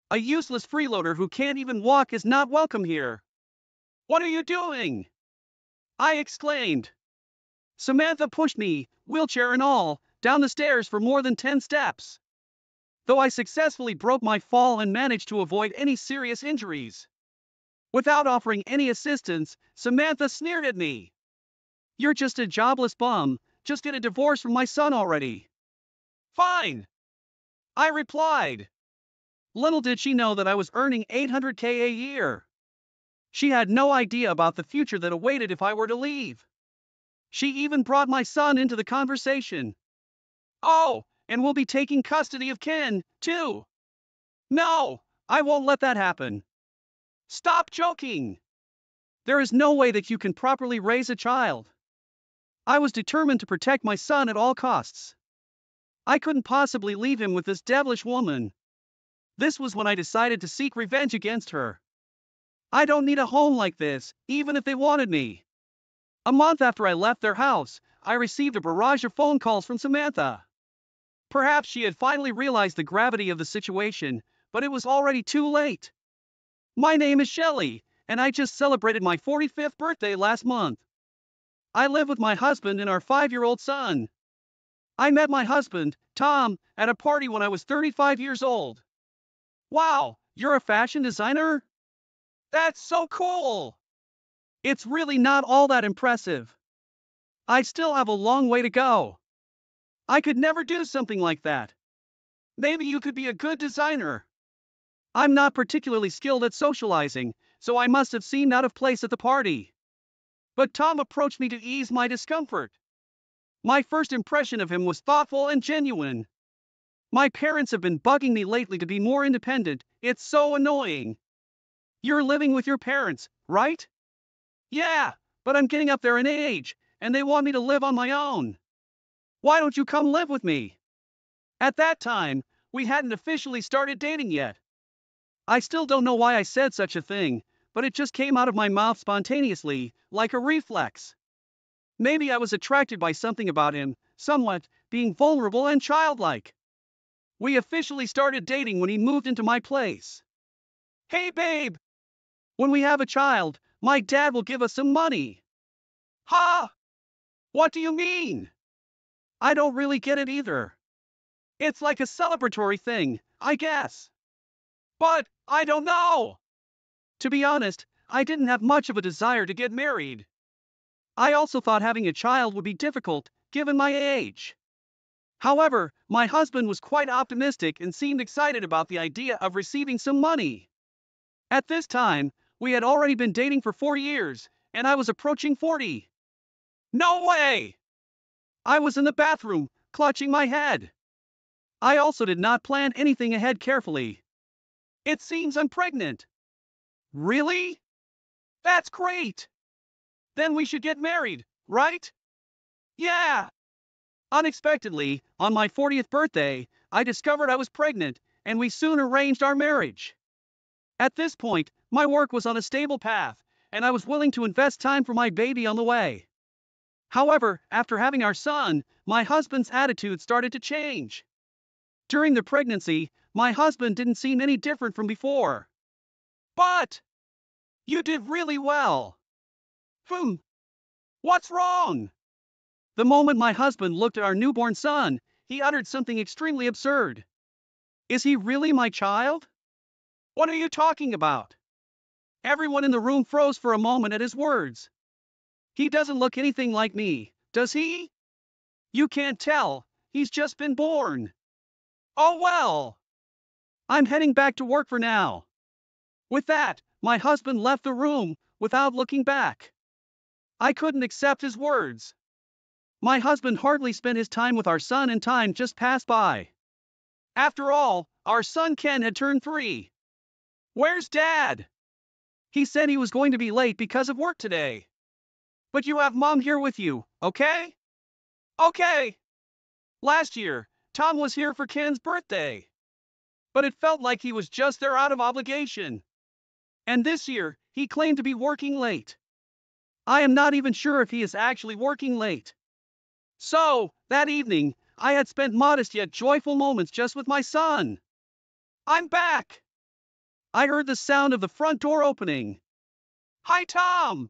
A useless freeloader who can't even walk is not welcome here. What are you doing? I exclaimed. Samantha pushed me, wheelchair and all, down the stairs for more than 10 steps. Though I successfully broke my fall and managed to avoid any serious injuries. Without offering any assistance, Samantha sneered at me. You're just a jobless bum, just get a divorce from my son already. Fine, I replied. Little did she know that I was earning 800K a year. She had no idea about the future that awaited if I were to leave. She even brought my son into the conversation. Oh, and we'll be taking custody of Ken, too. No, I won't let that happen. Stop joking. There is no way that you can properly raise a child. I was determined to protect my son at all costs. I couldn't possibly leave him with this devilish woman. This was when I decided to seek revenge against her. I don't need a home like this, even if they wanted me. A month after I left their house, I received a barrage of phone calls from Samantha. Perhaps she had finally realized the gravity of the situation, but it was already too late. My name is Shelley, and I just celebrated my 45th birthday last month. I live with my husband and our 5-year-old son. I met my husband, Tom, at a party when I was 35 years old. Wow, you're a fashion designer? That's so cool! It's really not all that impressive. I still have a long way to go. I could never do something like that. Maybe you could be a good designer. I'm not particularly skilled at socializing, so I must have seemed out of place at the party. But Tom approached me to ease my discomfort. My first impression of him was thoughtful and genuine. My parents have been bugging me lately to be more independent, it's so annoying. You're living with your parents, right? Yeah, but I'm getting up there in age, and they want me to live on my own. Why don't you come live with me? At that time, we hadn't officially started dating yet. I still don't know why I said such a thing, but it just came out of my mouth spontaneously, like a reflex. Maybe I was attracted by something about him, somewhat, being vulnerable and childlike. We officially started dating when he moved into my place. Hey babe! When we have a child, my dad will give us some money. Ha! What do you mean? I don't really get it either. It's like a celebratory thing, I guess. But, I don't know. To be honest, I didn't have much of a desire to get married. I also thought having a child would be difficult, given my age. However, my husband was quite optimistic and seemed excited about the idea of receiving some money. At this time, we had already been dating for 4 years, and I was approaching 40. No way! I was in the bathroom, clutching my head. I also did not plan anything ahead carefully. It seems I'm pregnant. Really? That's great! Then we should get married, right? Yeah! Unexpectedly, on my 40th birthday, I discovered I was pregnant, and we soon arranged our marriage. At this point, my work was on a stable path, and I was willing to invest time for my baby on the way. However, after having our son, my husband's attitude started to change. During the pregnancy, my husband didn't seem any different from before. But, you did really well. What's wrong? The moment my husband looked at our newborn son, he uttered something extremely absurd. Is he really my child? What are you talking about? Everyone in the room froze for a moment at his words. He doesn't look anything like me, does he? You can't tell, he's just been born. Oh well. I'm heading back to work for now. With that, my husband left the room, without looking back. I couldn't accept his words. My husband hardly spent his time with our son and time just passed by. After all, our son Ken had turned 3. Where's Dad? He said he was going to be late because of work today. But you have Mom here with you, okay? Okay. Last year, Tom was here for Ken's birthday. But it felt like he was just there out of obligation. And this year, he claimed to be working late. I am not even sure if he is actually working late. So, that evening, I had spent modest yet joyful moments just with my son. I'm back! I heard the sound of the front door opening. Hi, Tom.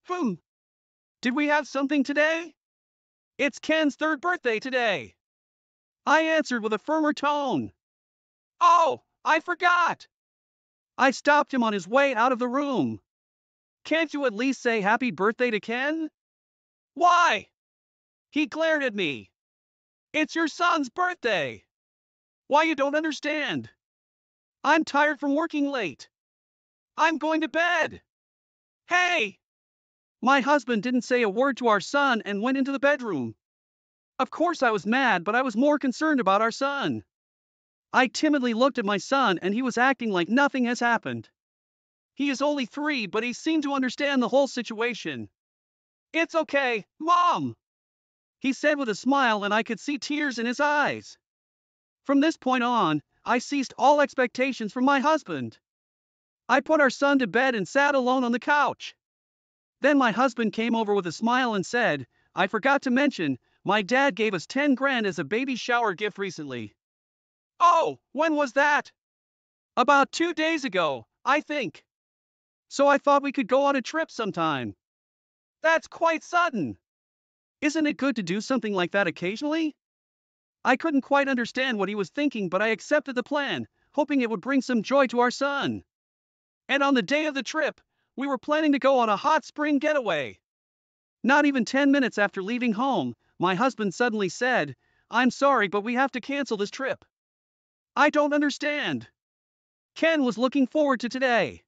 Hmm. Did we have something today? It's Ken's third birthday today. I answered with a firmer tone. Oh, I forgot. I stopped him on his way out of the room. Can't you at least say happy birthday to Ken? Why? He glared at me. It's your son's birthday. Why you don't understand? I'm tired from working late. I'm going to bed. Hey! My husband didn't say a word to our son and went into the bedroom. Of course I was mad, but I was more concerned about our son. I timidly looked at my son and he was acting like nothing has happened. He is only 3, but he seemed to understand the whole situation. It's okay, Mom, he said with a smile, and I could see tears in his eyes. From this point on, I ceased all expectations from my husband. I put our son to bed and sat alone on the couch. Then my husband came over with a smile and said, I forgot to mention, my dad gave us 10 grand as a baby shower gift recently. Oh, when was that? About 2 days ago, I think. So I thought we could go on a trip sometime. That's quite sudden. Isn't it good to do something like that occasionally? I couldn't quite understand what he was thinking, but I accepted the plan, hoping it would bring some joy to our son. And on the day of the trip, we were planning to go on a hot spring getaway. Not even 10 minutes after leaving home, my husband suddenly said, I'm sorry, but we have to cancel this trip. I don't understand. Ken was looking forward to today.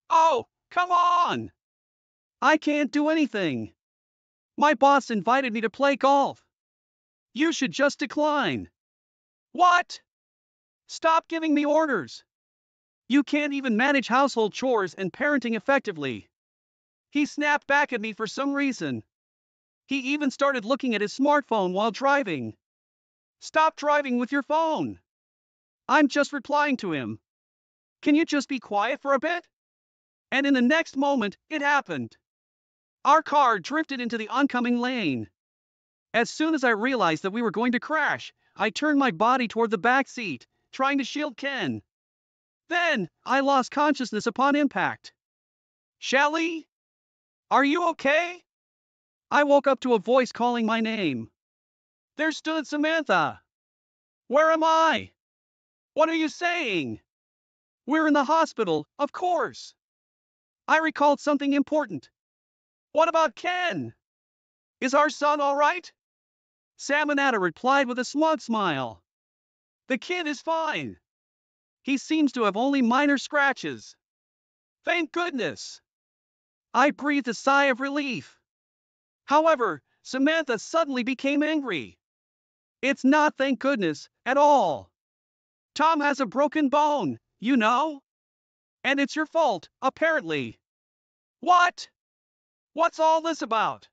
Oh, come on! I can't do anything. My boss invited me to play golf. You should just decline. What? Stop giving me orders. You can't even manage household chores and parenting effectively. He snapped back at me for some reason. He even started looking at his smartphone while driving. Stop driving with your phone. I'm just replying to him. Can you just be quiet for a bit? And in the next moment, it happened. Our car drifted into the oncoming lane. As soon as I realized that we were going to crash, I turned my body toward the back seat, trying to shield Ken. Then, I lost consciousness upon impact. Shelly? Are you okay? I woke up to a voice calling my name. There stood Samantha. Where am I? What are you saying? We're in the hospital, of course. I recalled something important. What about Ken? Is our son all right? Samantha replied with a smug smile. The kid is fine. He seems to have only minor scratches. Thank goodness. I breathed a sigh of relief. However, Samantha suddenly became angry. It's not thank goodness at all. Tom has a broken bone, you know? And it's your fault, apparently. What? What's all this about?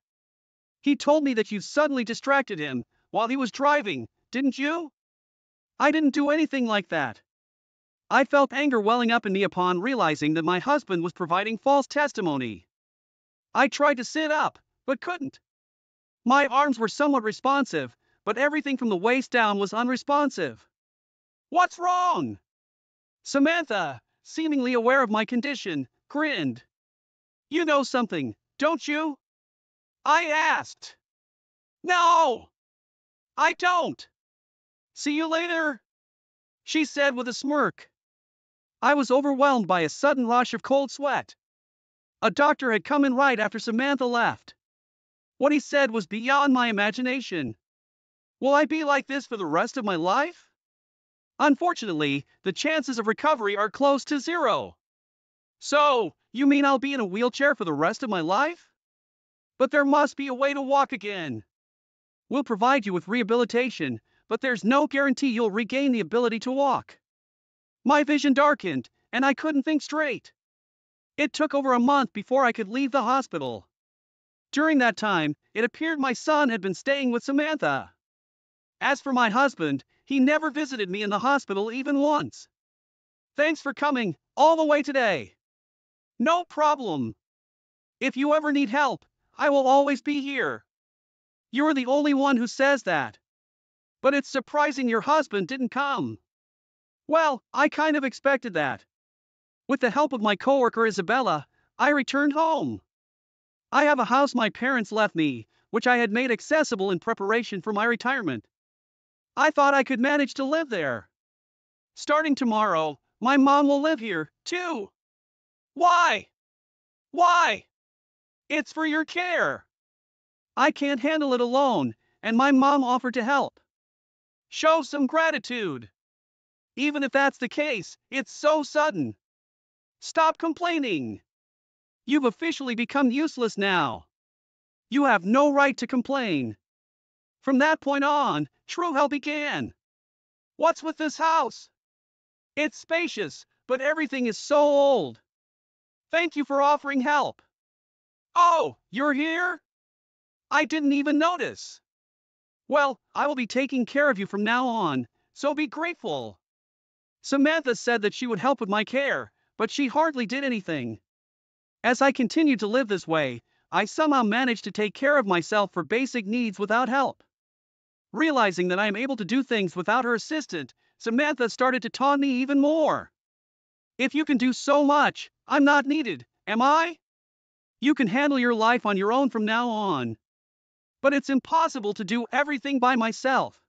He told me that you suddenly distracted him while he was driving, didn't you? I didn't do anything like that. I felt anger welling up in me upon realizing that my husband was providing false testimony. I tried to sit up, but couldn't. My arms were somewhat responsive, but everything from the waist down was unresponsive. What's wrong? Samantha, seemingly aware of my condition, grinned. You know something, don't you? I asked. No! I don't! See you later, she said with a smirk. I was overwhelmed by a sudden rush of cold sweat. A doctor had come in right after Samantha left. What he said was beyond my imagination. Will I be like this for the rest of my life? Unfortunately, the chances of recovery are close to zero. So, you mean I'll be in a wheelchair for the rest of my life? But there must be a way to walk again. We'll provide you with rehabilitation, but there's no guarantee you'll regain the ability to walk. My vision darkened, and I couldn't think straight. It took over a month before I could leave the hospital. During that time, it appeared my son had been staying with Samantha. As for my husband, he never visited me in the hospital even once. Thanks for coming all the way today. No problem. If you ever need help, I will always be here. You're the only one who says that. But it's surprising your husband didn't come. Well, I kind of expected that. With the help of my coworker Isabella, I returned home. I have a house my parents left me, which I had made accessible in preparation for my retirement. I thought I could manage to live there. Starting tomorrow, my mom will live here, too. Why? Why? It's for your care. I can't handle it alone, and my mom offered to help. Show some gratitude. Even if that's the case, it's so sudden. Stop complaining. You've officially become useless now. You have no right to complain. From that point on, true hell began. What's with this house? It's spacious, but everything is so old. Thank you for offering help. Oh, you're here? I didn't even notice. Well, I will be taking care of you from now on, so be grateful. Samantha said that she would help with my care, but she hardly did anything. As I continued to live this way, I somehow managed to take care of myself for basic needs without help. Realizing that I am able to do things without her assistant, Samantha started to taunt me even more. If you can do so much, I'm not needed, am I? You can handle your life on your own from now on. But it's impossible to do everything by myself.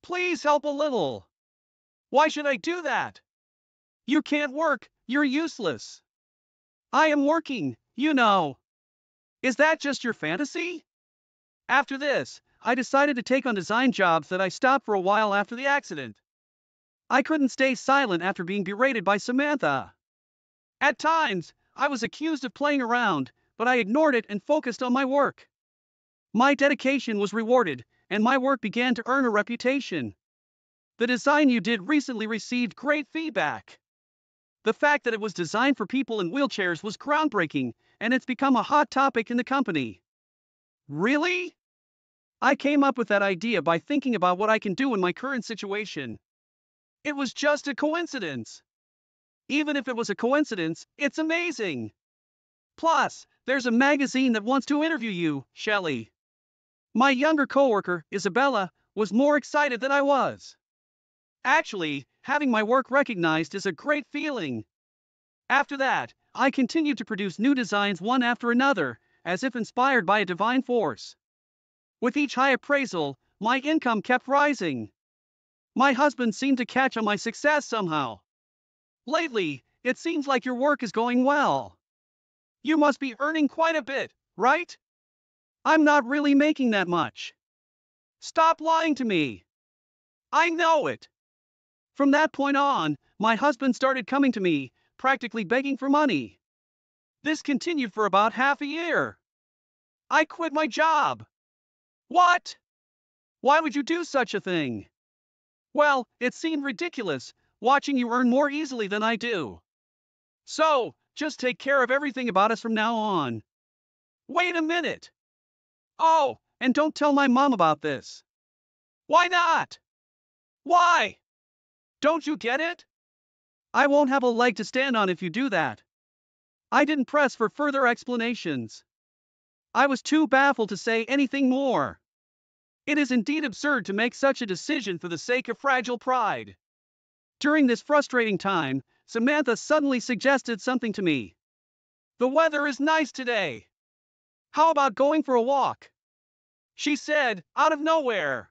Please help a little. Why should I do that? You can't work, you're useless. I am working, you know. Is that just your fantasy? After this, I decided to take on design jobs that I stopped for a while after the accident. I couldn't stay silent after being berated by Samantha. At times, I was accused of playing around, but I ignored it and focused on my work. My dedication was rewarded, and my work began to earn a reputation. The design you did recently received great feedback. The fact that it was designed for people in wheelchairs was groundbreaking, and it's become a hot topic in the company. Really? I came up with that idea by thinking about what I can do in my current situation. It was just a coincidence. Even if it was a coincidence, it's amazing. Plus, there's a magazine that wants to interview you, Shelley. My younger coworker, Isabella, was more excited than I was. Actually, having my work recognized is a great feeling. After that, I continued to produce new designs one after another, as if inspired by a divine force. With each high appraisal, my income kept rising. My husband seemed to catch on my success somehow. Lately, it seems like your work is going well. You must be earning quite a bit, right? I'm not really making that much. Stop lying to me. I know it. From that point on, my husband started coming to me, practically begging for money. This continued for about half a year. I quit my job. What? Why would you do such a thing? Well, it seemed ridiculous, watching you earn more easily than I do. So, just take care of everything about us from now on. Wait a minute. Oh, and don't tell my mom about this. Why not? Why? Don't you get it? I won't have a leg to stand on if you do that. I didn't press for further explanations. I was too baffled to say anything more. It is indeed absurd to make such a decision for the sake of fragile pride. During this frustrating time, Samantha suddenly suggested something to me. The weather is nice today. How about going for a walk? She said, out of nowhere.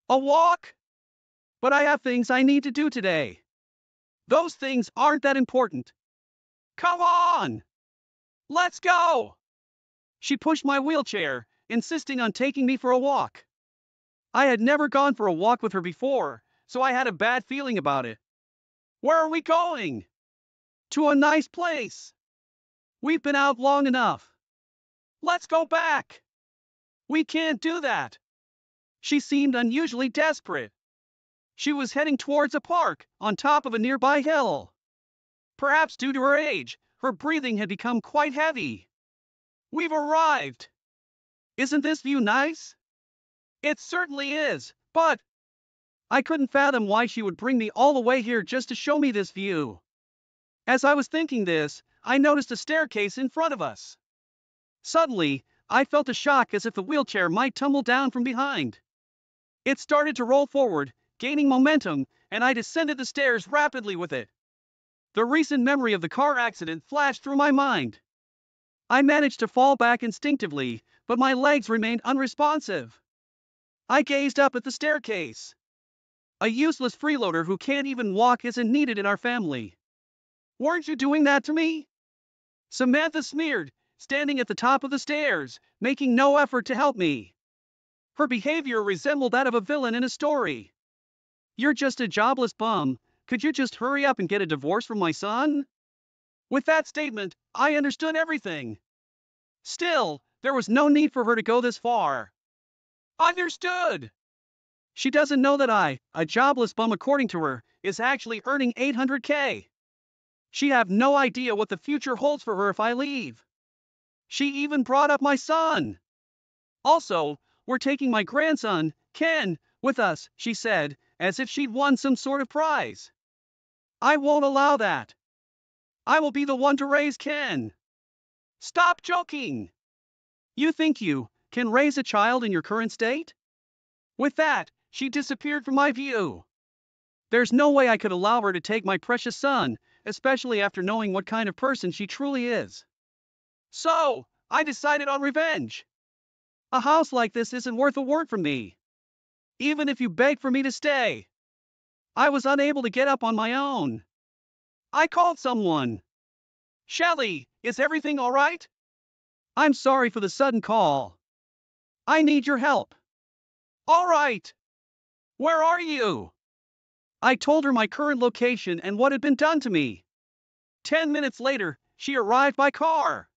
A walk? But I have things I need to do today. Those things aren't that important. Come on! Let's go! She pushed my wheelchair, insisting on taking me for a walk. I had never gone for a walk with her before, so I had a bad feeling about it. Where are we going? To a nice place. We've been out long enough. Let's go back. We can't do that. She seemed unusually desperate. She was heading towards a park, on top of a nearby hill. Perhaps due to her age, her breathing had become quite heavy. We've arrived. Isn't this view nice? It certainly is, but I couldn't fathom why she would bring me all the way here just to show me this view. As I was thinking this, I noticed a staircase in front of us. Suddenly, I felt a shock as if the wheelchair might tumble down from behind. It started to roll forward, gaining momentum, and I descended the stairs rapidly with it. The recent memory of the car accident flashed through my mind. I managed to fall back instinctively, but my legs remained unresponsive. I gazed up at the staircase. A useless freeloader who can't even walk isn't needed in our family. Weren't you doing that to me? Samantha sneered, standing at the top of the stairs, making no effort to help me. Her behavior resembled that of a villain in a story. You're just a jobless bum. Could you just hurry up and get a divorce from my son? With that statement, I understood everything. Still, there was no need for her to go this far. Understood! She doesn't know that a jobless bum according to her, is actually earning 800K. She have no idea what the future holds for her if I leave. She even brought up my son. Also, we're taking my grandson, Ken, with us, she said, as if she'd won some sort of prize. I won't allow that. I will be the one to raise Ken. Stop joking! You think you can raise a child in your current state? With that, she disappeared from my view. There's no way I could allow her to take my precious son, especially after knowing what kind of person she truly is. So, I decided on revenge. A house like this isn't worth a word from me. Even if you beg for me to stay. I was unable to get up on my own. I called someone. Shelly, is everything all right? I'm sorry for the sudden call. I need your help. All right. Where are you? I told her my current location and what had been done to me. 10 minutes later, she arrived by car.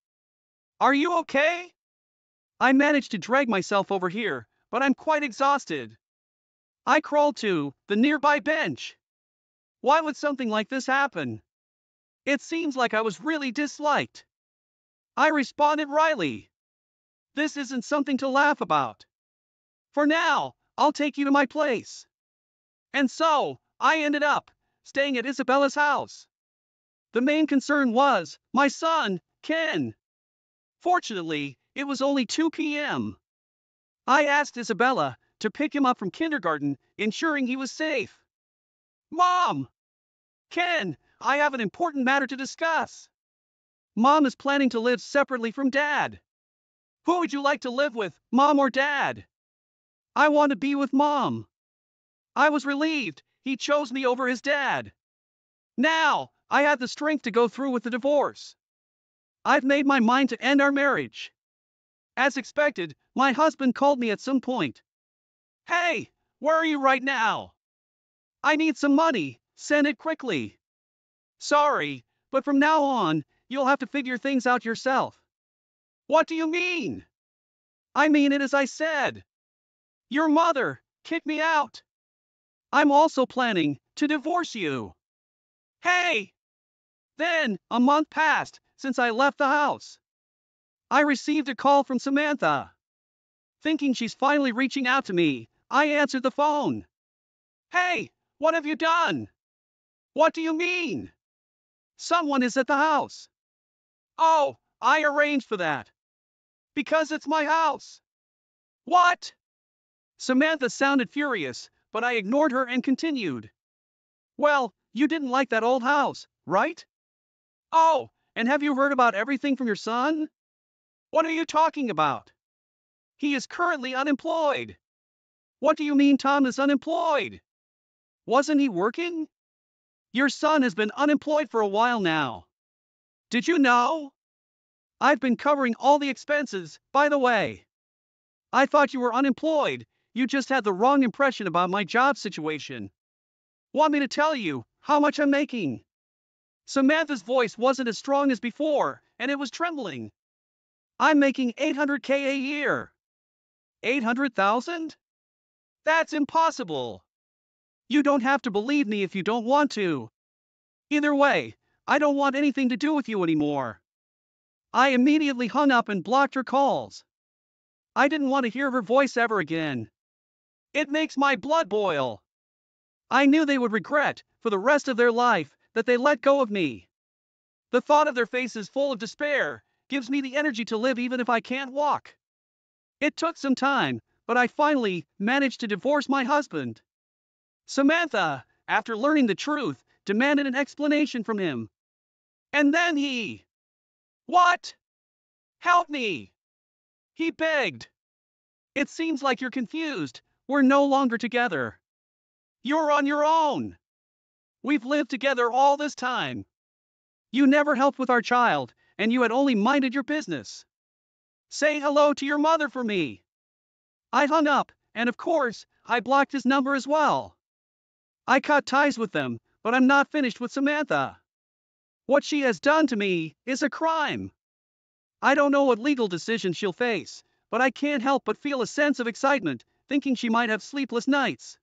Are you okay? I managed to drag myself over here, but I'm quite exhausted. I crawled to the nearby bench. Why would something like this happen? It seems like I was really disliked. I responded wryly. This isn't something to laugh about. For now, I'll take you to my place. And so, I ended up staying at Isabella's house. The main concern was my son, Ken. Fortunately, it was only 2 p.m. I asked Isabella to pick him up from kindergarten, ensuring he was safe. Mom! Ken, I have an important matter to discuss. Mom is planning to live separately from Dad. Who would you like to live with, Mom or Dad? I want to be with Mom. I was relieved he chose me over his dad. Now, I had the strength to go through with the divorce. I've made my mind to end our marriage. As expected, my husband called me at some point. Hey, where are you right now? I need some money, send it quickly. Sorry, but from now on, you'll have to figure things out yourself. What do you mean? I mean it as I said. Your mother kicked me out. I'm also planning to divorce you. Hey! Then, a month passed since I left the house. I received a call from Samantha. Thinking she's finally reaching out to me, I answered the phone. Hey, what have you done? What do you mean? Someone is at the house. Oh, I arranged for that. Because it's my house. What? Samantha sounded furious, but I ignored her and continued. Well, you didn't like that old house, right? Oh, and have you heard about everything from your son? What are you talking about? He is currently unemployed. What do you mean Tom is unemployed? Wasn't he working? Your son has been unemployed for a while now. Did you know? I've been covering all the expenses, by the way. I thought you were unemployed, you just had the wrong impression about my job situation. Want me to tell you how much I'm making? Samantha's voice wasn't as strong as before, and it was trembling. I'm making 800K a year. 800,000? That's impossible. You don't have to believe me if you don't want to. Either way, I don't want anything to do with you anymore. I immediately hung up and blocked her calls. I didn't want to hear her voice ever again. It makes my blood boil. I knew they would regret, for the rest of their life, that they let go of me. The thought of their faces full of despair gives me the energy to live even if I can't walk. It took some time, but I finally managed to divorce my husband. Samantha, after learning the truth, demanded an explanation from him. And then he... What? Help me! He begged. It seems like you're confused. We're no longer together. You're on your own. We've lived together all this time. You never helped with our child, and you had only minded your business. Say hello to your mother for me. I hung up, and of course, I blocked his number as well. I cut ties with them, but I'm not finished with Samantha. What she has done to me is a crime. I don't know what legal decision she'll face, but I can't help but feel a sense of excitement, thinking she might have sleepless nights.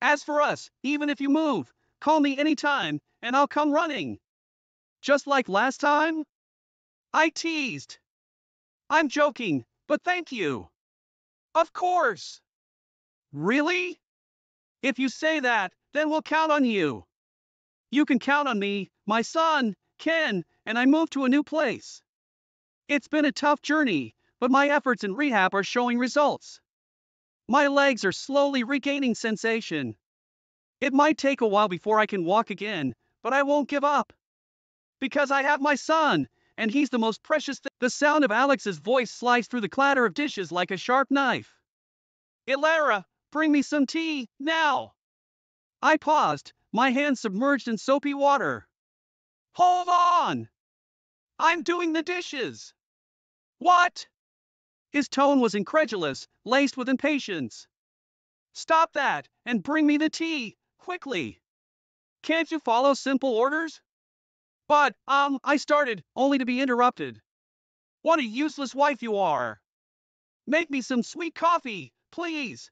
As for us, even if you move, call me anytime, and I'll come running. Just like last time? I teased. I'm joking, but thank you. Of course. Really? If you say that, then we'll count on you. You can count on me, my son, Ken, and I moved to a new place. It's been a tough journey, but my efforts in rehab are showing results. My legs are slowly regaining sensation. It might take a while before I can walk again, but I won't give up. Because I have my son, and he's the most precious thing. The sound of Alex's voice sliced through the clatter of dishes like a sharp knife. Ilara, bring me some tea, now! I paused, my hands submerged in soapy water. Hold on! I'm doing the dishes! What? His tone was incredulous, laced with impatience. Stop that, and bring me the tea, quickly! Can't you follow simple orders? But, I started, only to be interrupted. What a useless wife you are! Make me some sweet coffee, please!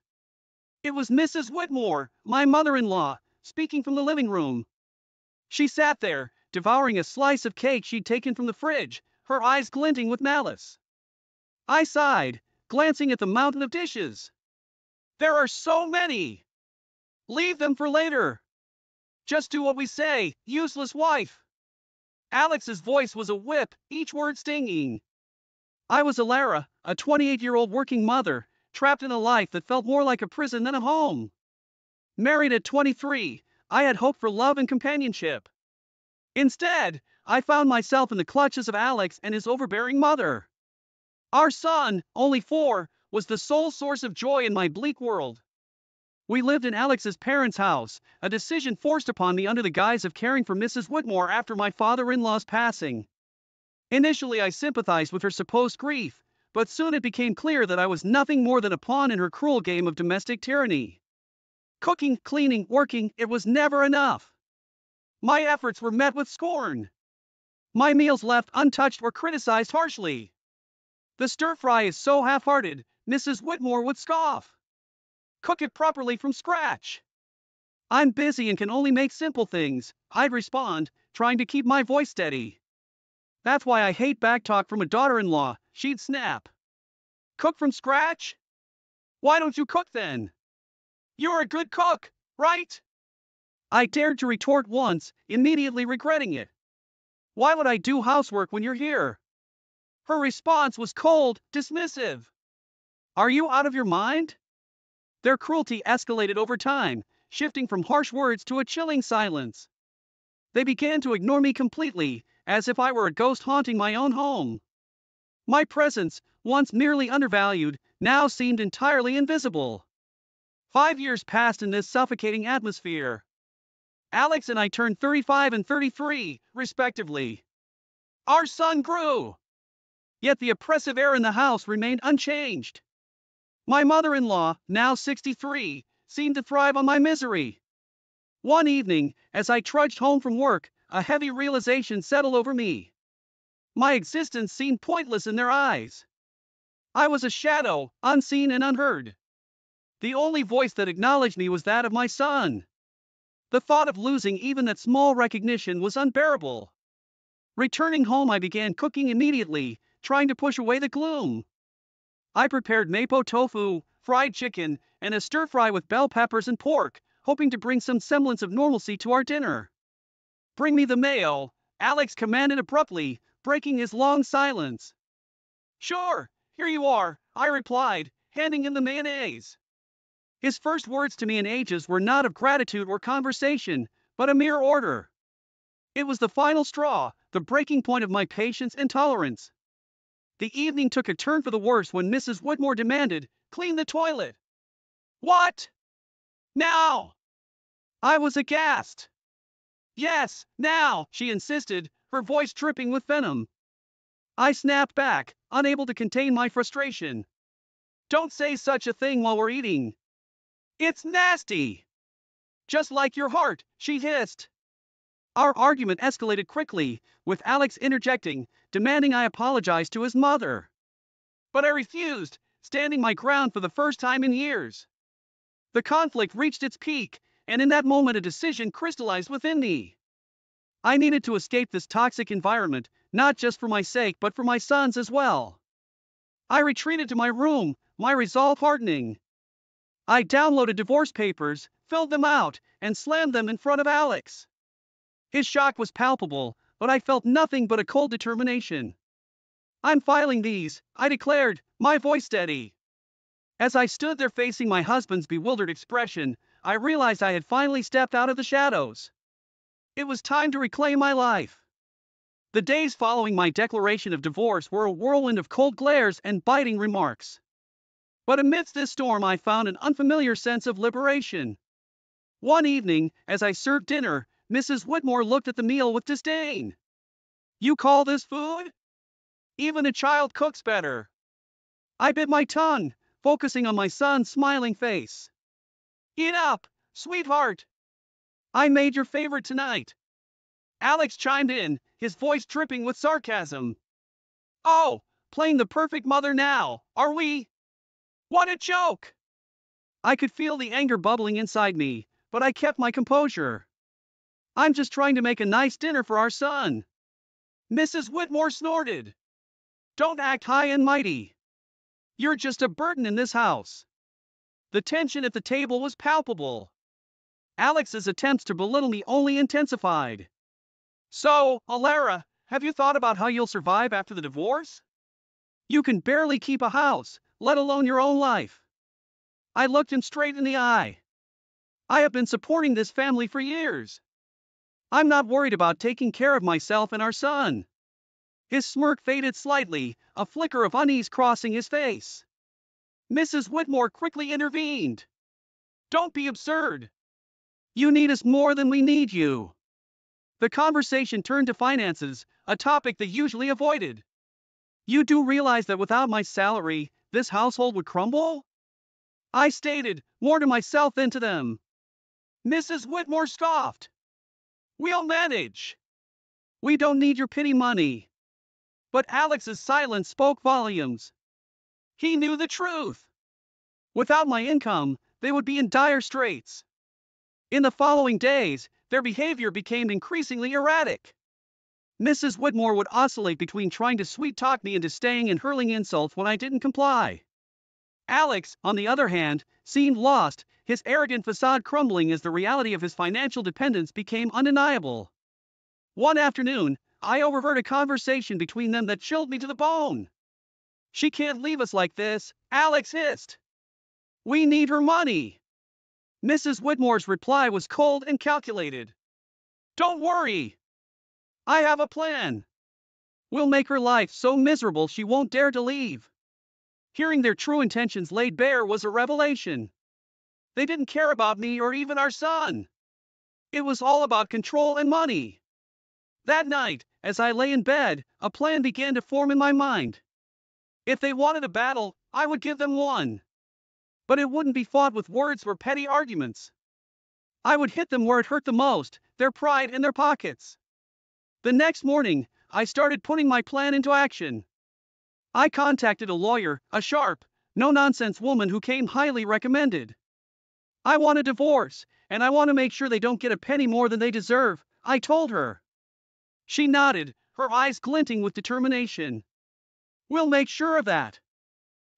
It was Mrs. Whitmore, my mother-in-law, speaking from the living room. She sat there, devouring a slice of cake she'd taken from the fridge, her eyes glinting with malice. I sighed, glancing at the mountain of dishes. There are so many! Leave them for later! Just do what we say, useless wife! Alex's voice was a whip, each word stinging. I was Ilara, a 28-year-old working mother, trapped in a life that felt more like a prison than a home. Married at 23, I had hoped for love and companionship. Instead, I found myself in the clutches of Alex and his overbearing mother. Our son, only 4, was the sole source of joy in my bleak world. We lived in Alex's parents' house, a decision forced upon me under the guise of caring for Mrs. Whitmore after my father-in-law's passing. Initially, I sympathized with her supposed grief, but soon it became clear that I was nothing more than a pawn in her cruel game of domestic tyranny. Cooking, cleaning, working, it was never enough. My efforts were met with scorn. My meals left untouched or criticized harshly. The stir-fry is so half-hearted, Mrs. Whitmore would scoff. Cook it properly from scratch. I'm busy and can only make simple things, I'd respond, trying to keep my voice steady. That's why I hate backtalk from a daughter-in-law, she'd snap. Cook from scratch? Why don't you cook then? You're a good cook, right? I dared to retort once, immediately regretting it. Why would I do housework when you're here? Her response was cold, dismissive. Are you out of your mind? Their cruelty escalated over time, shifting from harsh words to a chilling silence. They began to ignore me completely, as if I were a ghost haunting my own home. My presence, once merely undervalued, now seemed entirely invisible. 5 years passed in this suffocating atmosphere. Alex and I turned 35 and 33, respectively. Our son grew. Yet the oppressive air in the house remained unchanged. My mother-in-law, now 63, seemed to thrive on my misery. One evening, as I trudged home from work, a heavy realization settled over me. My existence seemed pointless in their eyes. I was a shadow, unseen and unheard. The only voice that acknowledged me was that of my son. The thought of losing even that small recognition was unbearable. Returning home, I began cooking immediately, trying to push away the gloom. I prepared mapo tofu, fried chicken, and a stir-fry with bell peppers and pork, hoping to bring some semblance of normalcy to our dinner. Bring me the mayo, Alex commanded abruptly, breaking his long silence. Sure, here you are, I replied, handing him the mayonnaise. His first words to me in ages were not of gratitude or conversation, but a mere order. It was the final straw, the breaking point of my patience and tolerance. The evening took a turn for the worse when Mrs. Whitmore demanded, "Clean the toilet." "What? Now?" I was aghast. "Yes, now," she insisted, her voice dripping with venom. I snapped back, unable to contain my frustration. "Don't say such a thing while we're eating. It's nasty." "Just like your heart," she hissed. Our argument escalated quickly, with Alex interjecting, demanding I apologize to his mother. But I refused, standing my ground for the first time in years. The conflict reached its peak, and in that moment a decision crystallized within me. I needed to escape this toxic environment, not just for my sake but for my son's as well. I retreated to my room, my resolve hardening. I downloaded divorce papers, filled them out, and slammed them in front of Alex. His shock was palpable, but I felt nothing but a cold determination. "I'm filing these," I declared, my voice steady. As I stood there facing my husband's bewildered expression, I realized I had finally stepped out of the shadows. It was time to reclaim my life. The days following my declaration of divorce were a whirlwind of cold glares and biting remarks. But amidst this storm I found an unfamiliar sense of liberation. One evening, as I served dinner, Mrs. Whitmore looked at the meal with disdain. "You call this food? Even a child cooks better." I bit my tongue, focusing on my son's smiling face. "Eat up, sweetheart. I made your favorite tonight." Alex chimed in, his voice dripping with sarcasm. "Oh, playing the perfect mother now, are we? What a joke!" I could feel the anger bubbling inside me, but I kept my composure. "I'm just trying to make a nice dinner for our son." Mrs. Whitmore snorted. "Don't act high and mighty. You're just a burden in this house." The tension at the table was palpable. Alex's attempts to belittle me only intensified. "So, Alara, have you thought about how you'll survive after the divorce? You can barely keep a house, let alone your own life." I looked him straight in the eye. "I have been supporting this family for years. I'm not worried about taking care of myself and our son." His smirk faded slightly, a flicker of unease crossing his face. Mrs. Whitmore quickly intervened. "Don't be absurd. You need us more than we need you." The conversation turned to finances, a topic they usually avoided. "You do realize that without my salary, this household would crumble?" I stated, more to myself than to them. Mrs. Whitmore scoffed. "We'll manage. We don't need your pity money." But Alex's silence spoke volumes. He knew the truth. Without my income, they would be in dire straits. In the following days, their behavior became increasingly erratic. Mrs. Whitmore would oscillate between trying to sweet-talk me into staying and hurling insults when I didn't comply. Alex, on the other hand, seemed lost, his arrogant facade crumbling as the reality of his financial dependence became undeniable. One afternoon, I overheard a conversation between them that chilled me to the bone. "She can't leave us like this," Alex hissed. "We need her money." Mrs. Whitmore's reply was cold and calculated. "Don't worry. I have a plan. We'll make her life so miserable she won't dare to leave." Hearing their true intentions laid bare was a revelation. They didn't care about me or even our son. It was all about control and money. That night, as I lay in bed, a plan began to form in my mind. If they wanted a battle, I would give them one. But it wouldn't be fought with words or petty arguments. I would hit them where it hurt the most, their pride and their pockets. The next morning, I started putting my plan into action. I contacted a lawyer, a sharp, no-nonsense woman who came highly recommended. "I want a divorce, and I want to make sure they don't get a penny more than they deserve," I told her. She nodded, her eyes glinting with determination. "We'll make sure of that.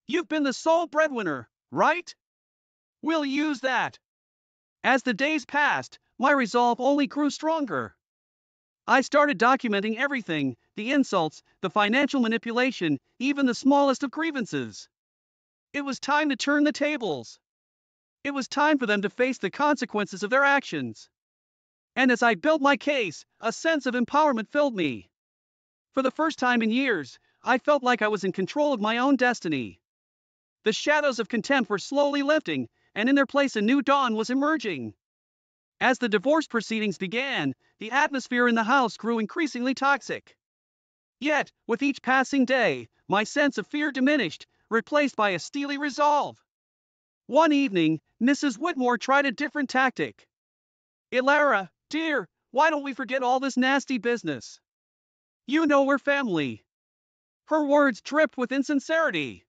You've been the sole breadwinner, right? We'll use that." As the days passed, my resolve only grew stronger. I started documenting everything, the insults, the financial manipulation, even the smallest of grievances. It was time to turn the tables. It was time for them to face the consequences of their actions. And as I built my case, a sense of empowerment filled me. For the first time in years, I felt like I was in control of my own destiny. The shadows of contempt were slowly lifting, and in their place a new dawn was emerging. As the divorce proceedings began, the atmosphere in the house grew increasingly toxic. Yet, with each passing day, my sense of fear diminished, replaced by a steely resolve. One evening, Mrs. Whitmore tried a different tactic. "Ilara, dear, why don't we forget all this nasty business? You know we're family." Her words dripped with insincerity.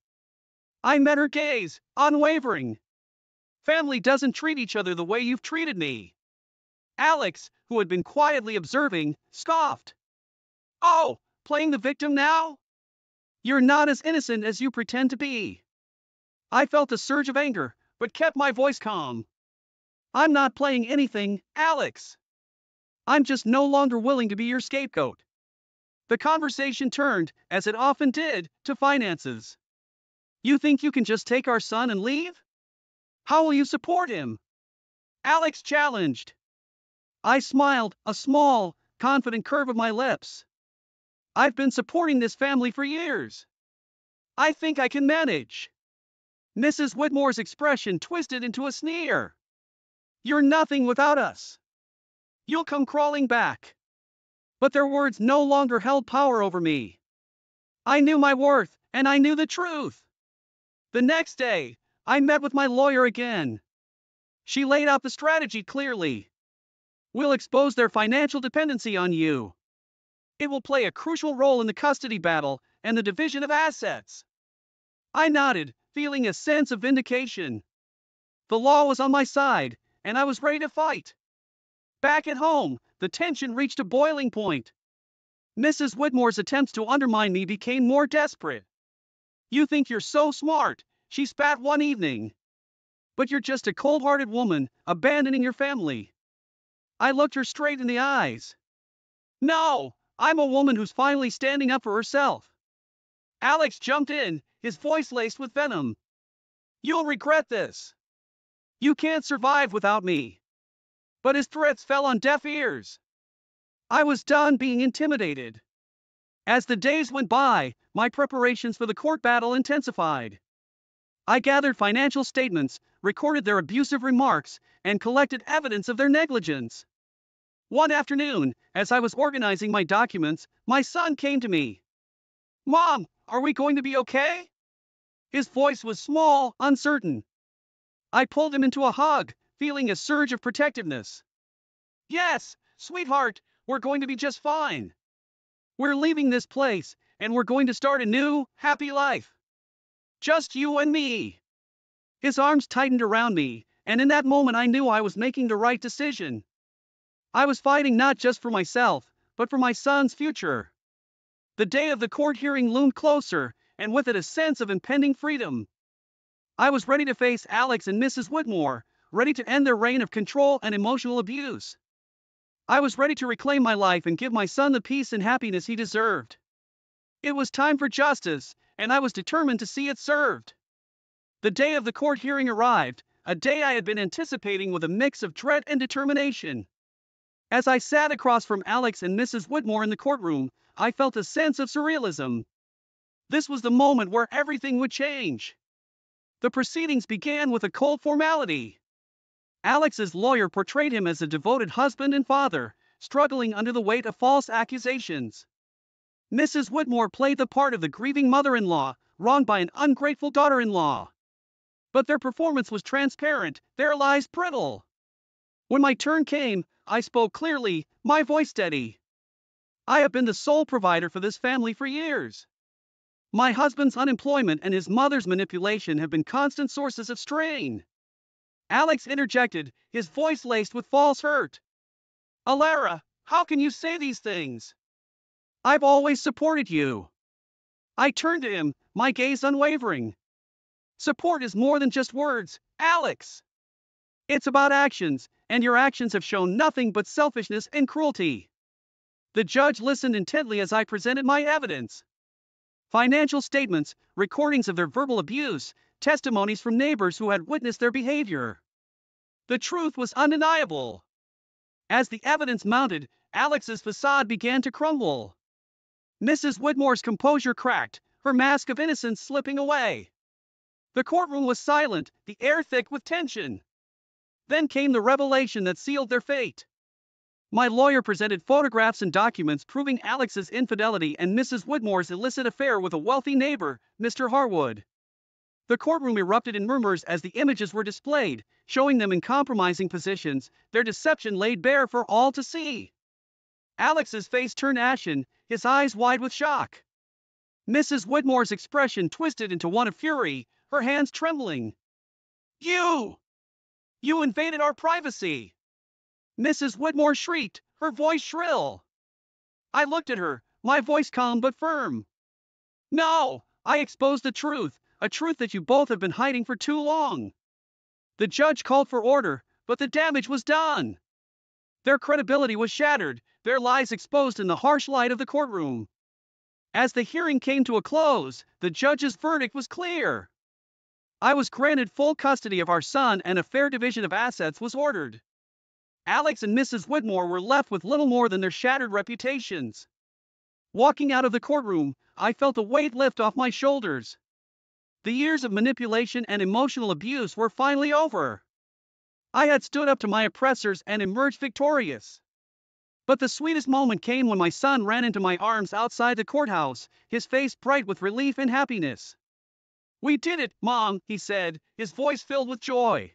I met her gaze, unwavering. "Family doesn't treat each other the way you've treated me." Alex, who had been quietly observing, scoffed. "Oh, playing the victim now? You're not as innocent as you pretend to be." I felt a surge of anger, but kept my voice calm. "I'm not playing anything, Alex. I'm just no longer willing to be your scapegoat." The conversation turned, as it often did, to finances. "You think you can just take our son and leave? How will you support him?" Alex challenged. I smiled, a small, confident curve of my lips. "I've been supporting this family for years. I think I can manage." Mrs. Whitmore's expression twisted into a sneer. "You're nothing without us. You'll come crawling back." But their words no longer held power over me. I knew my worth, and I knew the truth. The next day, I met with my lawyer again. She laid out the strategy clearly. "We'll expose their financial dependency on you. It will play a crucial role in the custody battle and the division of assets." I nodded, feeling a sense of vindication. The law was on my side, and I was ready to fight. Back at home, the tension reached a boiling point. Mrs. Whitmore's attempts to undermine me became more desperate. "You think you're so smart," she spat one evening. "But you're just a cold-hearted woman, abandoning your family." I looked her straight in the eyes. "No, I'm a woman who's finally standing up for herself." Alex jumped in, his voice laced with venom. "You'll regret this. You can't survive without me." But his threats fell on deaf ears. I was done being intimidated. As the days went by, my preparations for the court battle intensified. I gathered financial statements, recorded their abusive remarks, and collected evidence of their negligence. One afternoon, as I was organizing my documents, my son came to me. "Mom, are we going to be okay?" His voice was small, uncertain. I pulled him into a hug, feeling a surge of protectiveness. "Yes, sweetheart, we're going to be just fine. We're leaving this place, and we're going to start a new, happy life. Just you and me." His arms tightened around me, and in that moment I knew I was making the right decision. I was fighting not just for myself, but for my son's future. The day of the court hearing loomed closer, and with it a sense of impending freedom. I was ready to face Alex and Mrs. Whitmore, ready to end their reign of control and emotional abuse. I was ready to reclaim my life and give my son the peace and happiness he deserved. It was time for justice, and I was determined to see it served. The day of the court hearing arrived, a day I had been anticipating with a mix of dread and determination. As I sat across from Alex and Mrs. Whitmore in the courtroom, I felt a sense of surrealism. This was the moment where everything would change. The proceedings began with a cold formality. Alex's lawyer portrayed him as a devoted husband and father, struggling under the weight of false accusations. Mrs. Whitmore played the part of the grieving mother-in-law, wronged by an ungrateful daughter-in-law. But their performance was transparent, their lies brittle. When my turn came, I spoke clearly, my voice steady. "I have been the sole provider for this family for years. My husband's unemployment and his mother's manipulation have been constant sources of strain." Alex interjected, his voice laced with false hurt. "Alara, how can you say these things? I've always supported you." I turned to him, my gaze unwavering. "Support is more than just words, Alex. It's about actions, and your actions have shown nothing but selfishness and cruelty." The judge listened intently as I presented my evidence. Financial statements, recordings of their verbal abuse, testimonies from neighbors who had witnessed their behavior. The truth was undeniable. As the evidence mounted, Alex's facade began to crumble. Mrs. Whitmore's composure cracked, her mask of innocence slipping away. The courtroom was silent, the air thick with tension. Then came the revelation that sealed their fate. My lawyer presented photographs and documents proving Alex's infidelity and Mrs. Whitmore's illicit affair with a wealthy neighbor, Mr. Harwood. The courtroom erupted in murmurs as the images were displayed, showing them in compromising positions, their deception laid bare for all to see. Alex's face turned ashen, his eyes wide with shock. Mrs. Whitmore's expression twisted into one of fury, her hands trembling. You! You invaded our privacy! Mrs. Whitmore shrieked, her voice shrill. I looked at her, my voice calm but firm. No, I exposed the truth, a truth that you both have been hiding for too long. The judge called for order, but the damage was done. Their credibility was shattered, their lies exposed in the harsh light of the courtroom. As the hearing came to a close, the judge's verdict was clear. I was granted full custody of our son and a fair division of assets was ordered. Alex and Mrs. Whitmore were left with little more than their shattered reputations. Walking out of the courtroom, I felt a weight lift off my shoulders. The years of manipulation and emotional abuse were finally over. I had stood up to my oppressors and emerged victorious. But the sweetest moment came when my son ran into my arms outside the courthouse, his face bright with relief and happiness. We did it, Mom, he said, his voice filled with joy.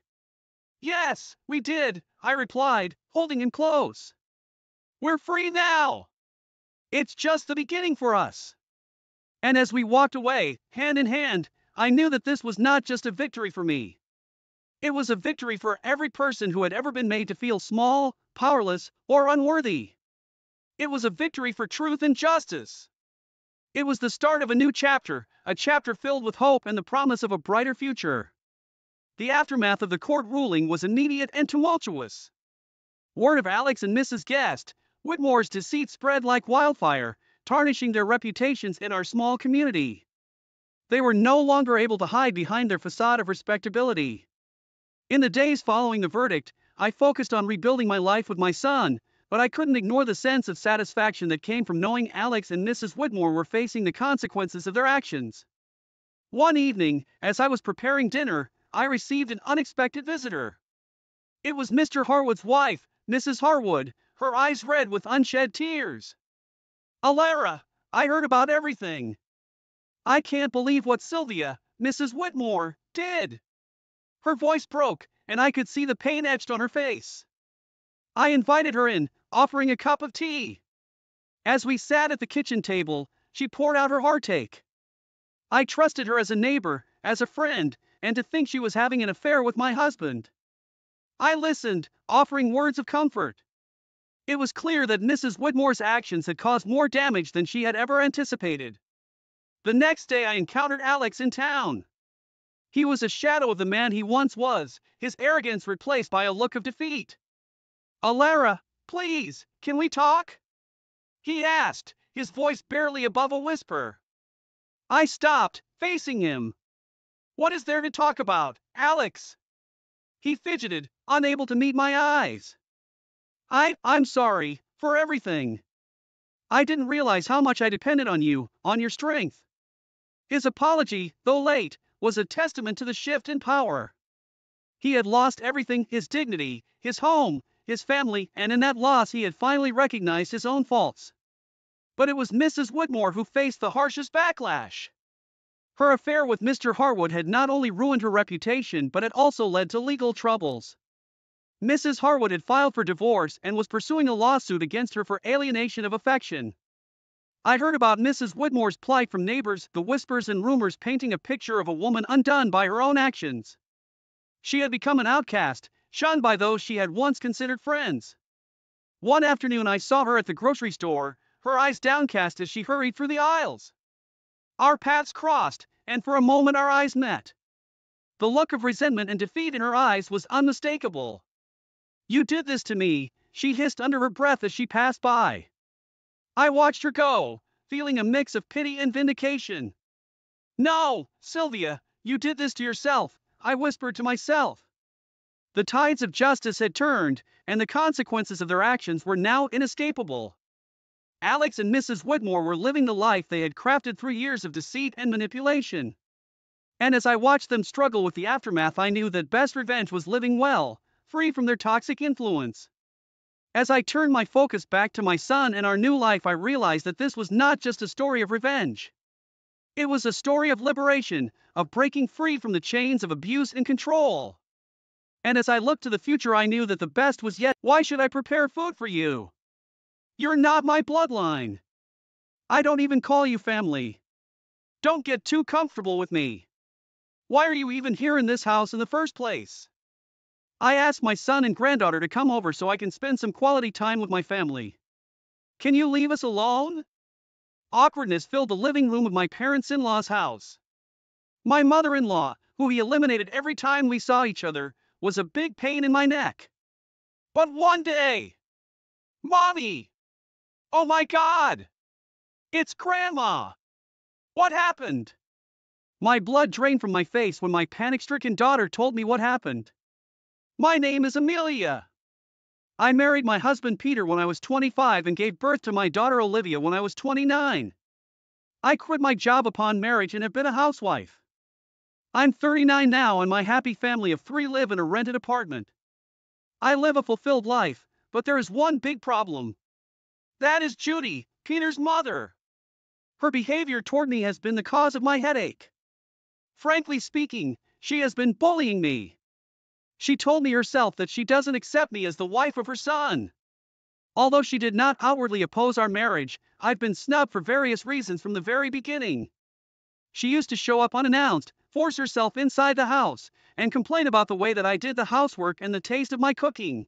Yes, we did, I replied, holding him close. We're free now. It's just the beginning for us. And as we walked away, hand in hand, I knew that this was not just a victory for me. It was a victory for every person who had ever been made to feel small, powerless, or unworthy. It was a victory for truth and justice. It was the start of a new chapter, a chapter filled with hope and the promise of a brighter future. The aftermath of the court ruling was immediate and tumultuous. Word of Alex and Mrs. Guest Whitmore's deceit spread like wildfire, tarnishing their reputations in our small community. They were no longer able to hide behind their facade of respectability. In the days following the verdict, I focused on rebuilding my life with my son, but I couldn't ignore the sense of satisfaction that came from knowing Alex and Mrs. Whitmore were facing the consequences of their actions. One evening, as I was preparing dinner, I received an unexpected visitor. It was Mr. Harwood's wife, Mrs. Harwood, her eyes red with unshed tears. Alara, I heard about everything. I can't believe what Sylvia, Mrs. Whitmore, did. Her voice broke, and I could see the pain etched on her face. I invited her in, offering a cup of tea. As we sat at the kitchen table, she poured out her heartache. I trusted her as a neighbor, as a friend, and to think she was having an affair with my husband. I listened, offering words of comfort. It was clear that Mrs. Whitmore's actions had caused more damage than she had ever anticipated. The next day I encountered Alex in town. He was a shadow of the man he once was, his arrogance replaced by a look of defeat. Alara, please, can we talk? He asked, his voice barely above a whisper. I stopped, facing him. What is there to talk about, Alex? He fidgeted, unable to meet my eyes. I'm sorry, for everything. I didn't realize how much I depended on you, on your strength. His apology, though late, was a testament to the shift in power. He had lost everything, his dignity, his home, his family, and in that loss he had finally recognized his own faults. But it was Mrs. Whitmore who faced the harshest backlash. Her affair with Mr. Harwood had not only ruined her reputation but had also led to legal troubles. Mrs. Harwood had filed for divorce and was pursuing a lawsuit against her for alienation of affection. I'd heard about Mrs. Whitmore's plight from neighbors, the whispers and rumors painting a picture of a woman undone by her own actions. She had become an outcast, shunned by those she had once considered friends. One afternoon I saw her at the grocery store, her eyes downcast as she hurried through the aisles. Our paths crossed, and for a moment our eyes met. The look of resentment and defeat in her eyes was unmistakable. You did this to me, she hissed under her breath as she passed by. I watched her go, feeling a mix of pity and vindication. No, Sylvia, you did this to yourself, I whispered to myself. The tides of justice had turned, and the consequences of their actions were now inescapable. Alex and Mrs. Whitmore were living the life they had crafted through years of deceit and manipulation. And as I watched them struggle with the aftermath, I knew that best revenge was living well, free from their toxic influence. As I turned my focus back to my son and our new life, I realized that this was not just a story of revenge. It was a story of liberation, of breaking free from the chains of abuse and control. And as I looked to the future, I knew that the best was yet. Why should I prepare food for you? You're not my bloodline. I don't even call you family. Don't get too comfortable with me. Why are you even here in this house in the first place? I asked my son and granddaughter to come over so I can spend some quality time with my family. Can you leave us alone? Awkwardness filled the living room of my parents-in-law's house. My mother-in-law, who he eliminated every time we saw each other, was a big pain in my neck. But one day... Mommy! Oh my God! It's Grandma! What happened? My blood drained from my face when my panic-stricken daughter told me what happened. My name is Amelia. I married my husband Peter when I was 25 and gave birth to my daughter Olivia when I was 29. I quit my job upon marriage and have been a housewife. I'm 39 now and my happy family of 3 live in a rented apartment. I live a fulfilled life, but there is one big problem. That is Judy, Peter's mother. Her behavior toward me has been the cause of my headache. Frankly speaking, she has been bullying me. She told me herself that she doesn't accept me as the wife of her son. Although she did not outwardly oppose our marriage, I've been snubbed for various reasons from the very beginning. She used to show up unannounced, force herself inside the house, and complain about the way that I did the housework and the taste of my cooking.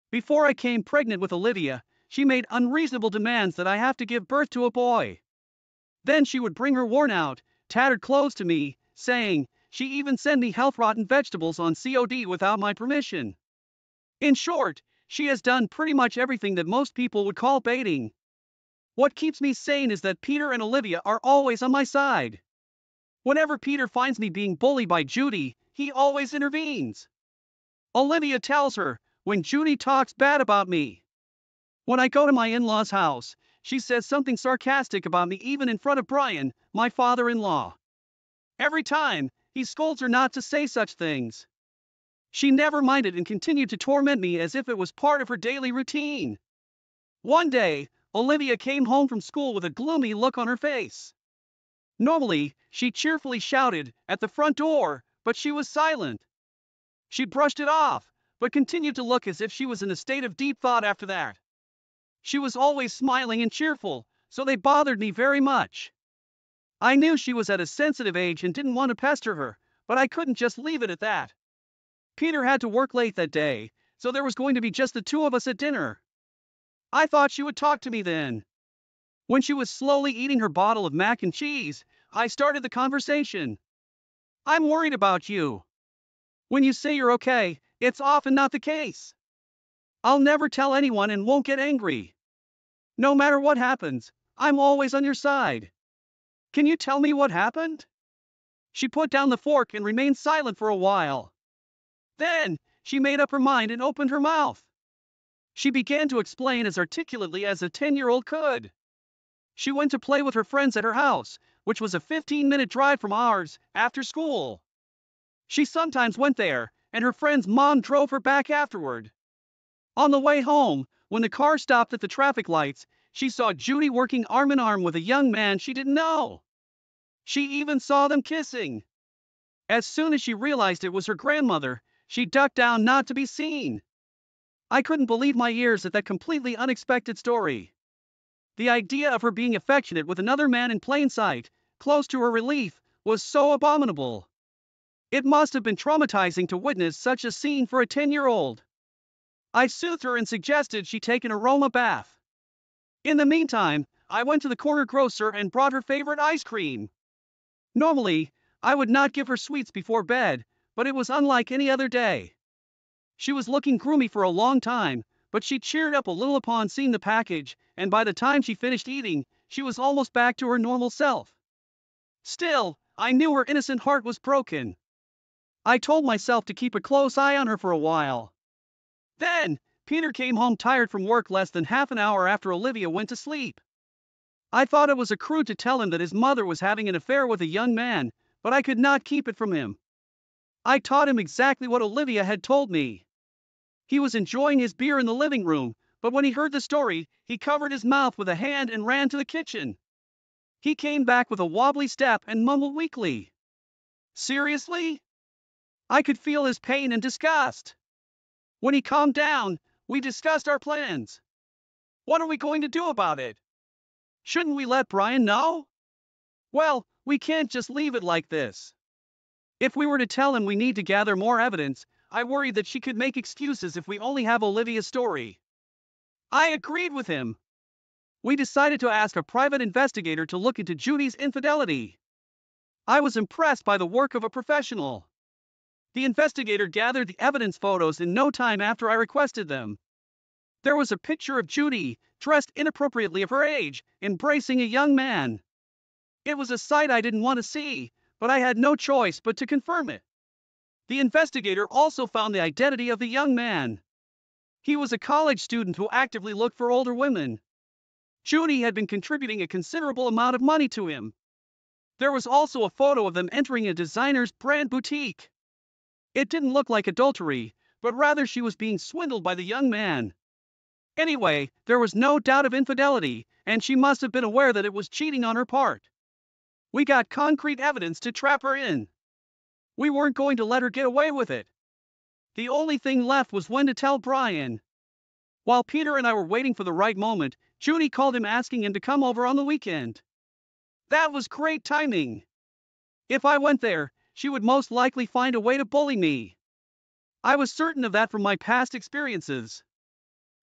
Before I came pregnant with Olivia, she made unreasonable demands that I have to give birth to a boy. Then she would bring her worn-out, tattered clothes to me, saying, she even sent me health-rotten vegetables on COD without my permission. In short, she has done pretty much everything that most people would call baiting. What keeps me sane is that Peter and Olivia are always on my side. Whenever Peter finds me being bullied by Judy, he always intervenes. Olivia tells her, when Judy talks bad about me. When I go to my in-laws' house, she says something sarcastic about me even in front of Brian, my father-in-law. Every time, he scolds her not to say such things. She never minded and continued to torment me as if it was part of her daily routine. One day, Olivia came home from school with a gloomy look on her face. Normally, she cheerfully shouted at the front door, but she was silent. She brushed it off, but continued to look as if she was in a state of deep thought after that. She was always smiling and cheerful, so they bothered me very much. I knew she was at a sensitive age and didn't want to pester her, but I couldn't just leave it at that. Peter had to work late that day, so there was going to be just the two of us at dinner. I thought she would talk to me then. When she was slowly eating her bottle of mac and cheese, I started the conversation. I'm worried about you. When you say you're okay, it's often not the case. I'll never tell anyone and won't get angry. No matter what happens, I'm always on your side. Can you tell me what happened? She put down the fork and remained silent for a while. Then, she made up her mind and opened her mouth. She began to explain as articulately as a 10-year-old could. She went to play with her friends at her house, which was a 15-minute drive from ours, after school. She sometimes went there, and her friend's mom drove her back afterward. On the way home, when the car stopped at the traffic lights, she saw Judy working arm in arm with a young man she didn't know. She even saw them kissing. As soon as she realized it was her grandmother, she ducked down not to be seen. I couldn't believe my ears at that completely unexpected story. The idea of her being affectionate with another man in plain sight, close to her relief, was so abominable. It must have been traumatizing to witness such a scene for a 10-year-old. I soothed her and suggested she take an aroma bath. In the meantime, I went to the corner grocer and brought her favorite ice cream. Normally, I would not give her sweets before bed, but it was unlike any other day. She was looking gloomy for a long time, but she cheered up a little upon seeing the package, and by the time she finished eating, she was almost back to her normal self. Still, I knew her innocent heart was broken. I told myself to keep a close eye on her for a while. Then, Peter came home tired from work less than half an hour after Olivia went to sleep. I thought it was crude to tell him that his mother was having an affair with a young man, but I could not keep it from him. I taught him exactly what Olivia had told me. He was enjoying his beer in the living room, but when he heard the story, he covered his mouth with a hand and ran to the kitchen. He came back with a wobbly step and mumbled weakly. Seriously? I could feel his pain and disgust. When he calmed down, we discussed our plans. What are we going to do about it? Shouldn't we let Brian know? Well, we can't just leave it like this. If we were to tell him we need to gather more evidence, I worry that she could make excuses if we only have Olivia's story. I agreed with him. We decided to ask a private investigator to look into Judy's infidelity. I was impressed by the work of a professional. The investigator gathered the evidence photos in no time after I requested them. There was a picture of Judy, dressed inappropriately of her age, embracing a young man. It was a sight I didn't want to see, but I had no choice but to confirm it. The investigator also found the identity of the young man. He was a college student who actively looked for older women. Judy had been contributing a considerable amount of money to him. There was also a photo of them entering a designer's brand boutique. It didn't look like adultery, but rather she was being swindled by the young man. Anyway, there was no doubt of infidelity, and she must have been aware that it was cheating on her part. We got concrete evidence to trap her in. We weren't going to let her get away with it. The only thing left was when to tell Brian. While Peter and I were waiting for the right moment, Judy called him asking him to come over on the weekend. That was great timing. If I went there, she would most likely find a way to bully me. I was certain of that from my past experiences.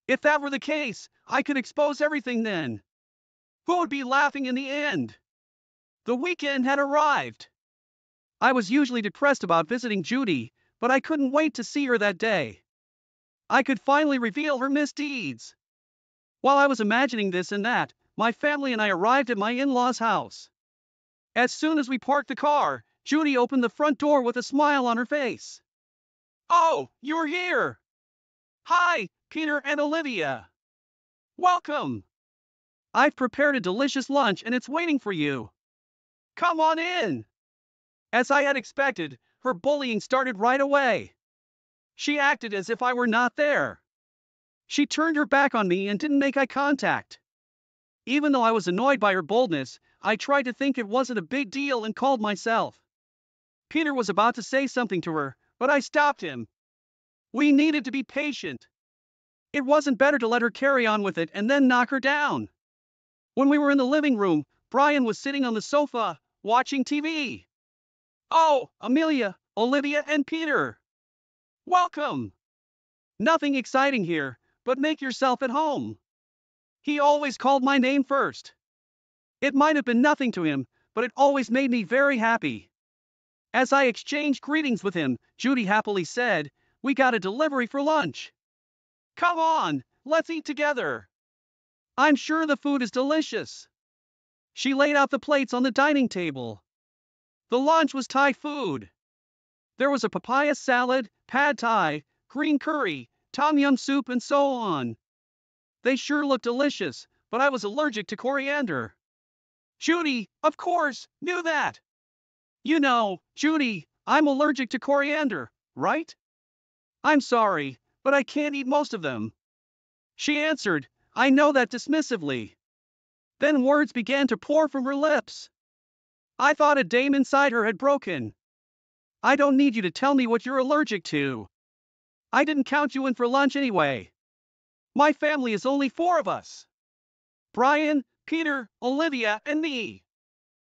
If that were the case, I could expose everything then. Who would be laughing in the end? The weekend had arrived. I was usually depressed about visiting Judy, but I couldn't wait to see her that day. I could finally reveal her misdeeds. While I was imagining this and that, my family and I arrived at my in-laws' house. As soon as we parked the car, Judy opened the front door with a smile on her face. Oh, you're here! Hi, Peter and Olivia. Welcome! I've prepared a delicious lunch and it's waiting for you. Come on in! As I had expected, her bullying started right away. She acted as if I were not there. She turned her back on me and didn't make eye contact. Even though I was annoyed by her boldness, I tried to think it wasn't a big deal and called myself. Peter was about to say something to her, but I stopped him. We needed to be patient. It wasn't better to let her carry on with it and then knock her down. When we were in the living room, Brian was sitting on the sofa, watching TV. Oh, Amelia, Olivia, and Peter. Welcome. Nothing exciting here, but make yourself at home. He always called my name first. It might have been nothing to him, but it always made me very happy. As I exchanged greetings with him, Judy happily said, "We got a delivery for lunch. Come on, let's eat together. I'm sure the food is delicious." She laid out the plates on the dining table. The lunch was Thai food. There was a papaya salad, pad thai, green curry, tom yum soup, and so on. They sure looked delicious, but I was allergic to coriander. Judy, of course, knew that. You know, Judy, I'm allergic to coriander, right? I'm sorry, but I can't eat most of them. She answered, I know that dismissively. Then words began to pour from her lips. I thought a dame inside her had broken. I don't need you to tell me what you're allergic to. I didn't count you in for lunch anyway. My family is only 4 of us. Brian, Peter, Olivia, and me.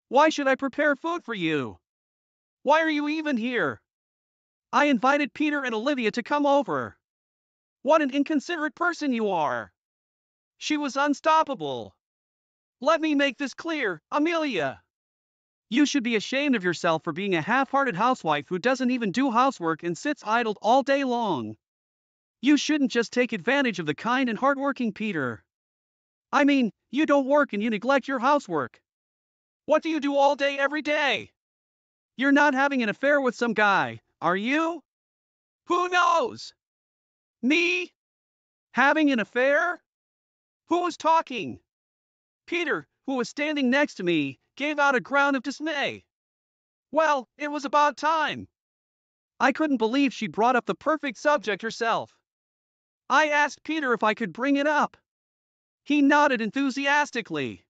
Why should I prepare food for you? Why are you even here? I invited Peter and Olivia to come over. What an inconsiderate person you are. She was unstoppable. Let me make this clear, Amelia. You should be ashamed of yourself for being a half-hearted housewife who doesn't even do housework and sits idle all day long. You shouldn't just take advantage of the kind and hardworking Peter. I mean, you don't work and you neglect your housework. What do you do all day every day? You're not having an affair with some guy, Are you? Who knows? Me? Having an affair? Who was talking? Peter, who was standing next to me, gave out a groan of dismay. Well, it was about time. I couldn't believe she brought up the perfect subject herself. I asked Peter if I could bring it up. He nodded enthusiastically.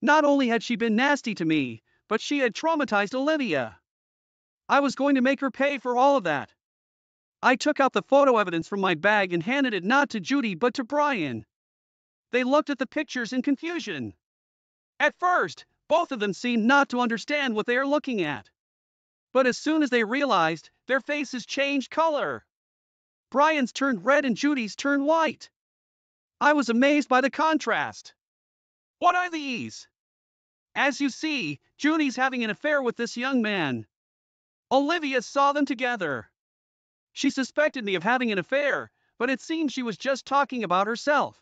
Not only had she been nasty to me, but she had traumatized Olivia. I was going to make her pay for all of that. I took out the photo evidence from my bag and handed it not to Judy but to Brian. They looked at the pictures in confusion. At first, both of them seemed not to understand what they are looking at. But as soon as they realized, their faces changed color. Brian's turned red and Judy's turned white. I was amazed by the contrast. What are these? As you see, Judy's having an affair with this young man. Olivia saw them together. She suspected me of having an affair, but it seems she was just talking about herself.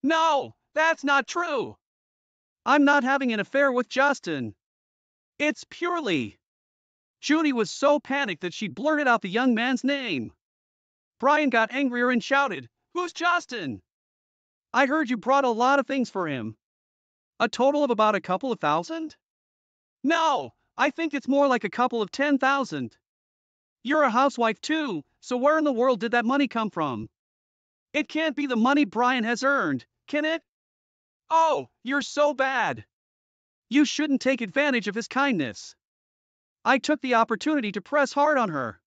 No, that's not true. I'm not having an affair with Justin. It's purely. Judy was so panicked that she blurted out the young man's name. Brian got angrier and shouted, "Who's Justin? I heard you brought a lot of things for him. A total of about a couple of thousand? No, I think it's more like a couple of 10,000. You're a housewife too, so where in the world did that money come from? It can't be the money Brian has earned, can it? Oh, you're so bad. You shouldn't take advantage of his kindness." I took the opportunity to press hard on her.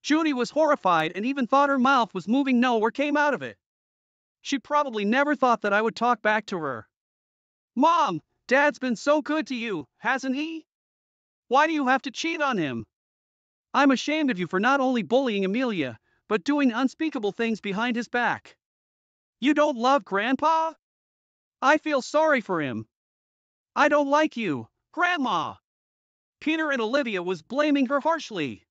Judy was horrified and even thought her mouth was moving. No word came out of it. She probably never thought that I would talk back to her. Mom, Dad's been so good to you, hasn't he? Why do you have to cheat on him? I'm ashamed of you for not only bullying Amelia, but doing unspeakable things behind his back. You don't love Grandpa? I feel sorry for him. I don't like you, Grandma. Peter and Olivia was blaming her harshly.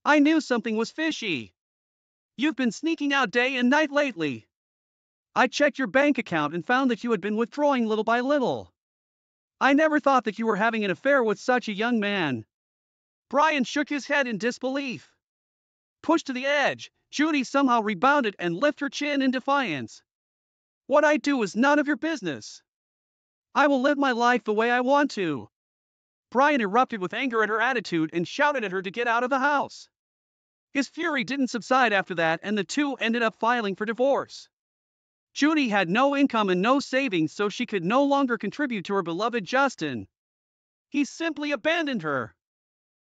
I knew something was fishy. You've been sneaking out day and night lately. I checked your bank account and found that you had been withdrawing little by little. I never thought that you were having an affair with such a young man. Brian shook his head in disbelief. Pushed to the edge, Judy somehow rebounded and lifted her chin in defiance. What I do is none of your business. I will live my life the way I want to. Brian erupted with anger at her attitude and shouted at her to get out of the house. His fury didn't subside after that, and the two ended up filing for divorce. Judy had no income and no savings, so she could no longer contribute to her beloved Justin. He simply abandoned her.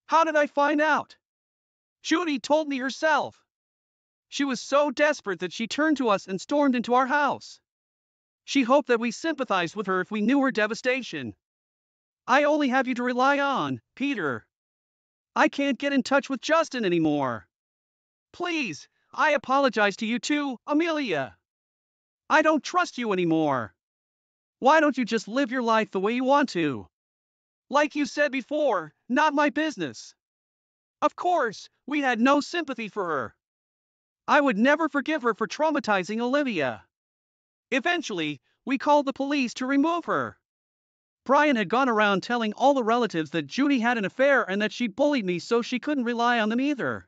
How did I find out? Judy told me herself. She was so desperate that she turned to us and stormed into our house. She hoped that we sympathized with her if we knew her devastation. I only have you to rely on, Peter. I can't get in touch with Justin anymore. Please, I apologize to you too, Amelia. I don't trust you anymore. Why don't you just live your life the way you want to? Like you said before, not my business. Of course, we had no sympathy for her. I would never forgive her for traumatizing Olivia. Eventually, we called the police to remove her. Brian had gone around telling all the relatives that Judy had an affair and that she bullied me, so she couldn't rely on them either.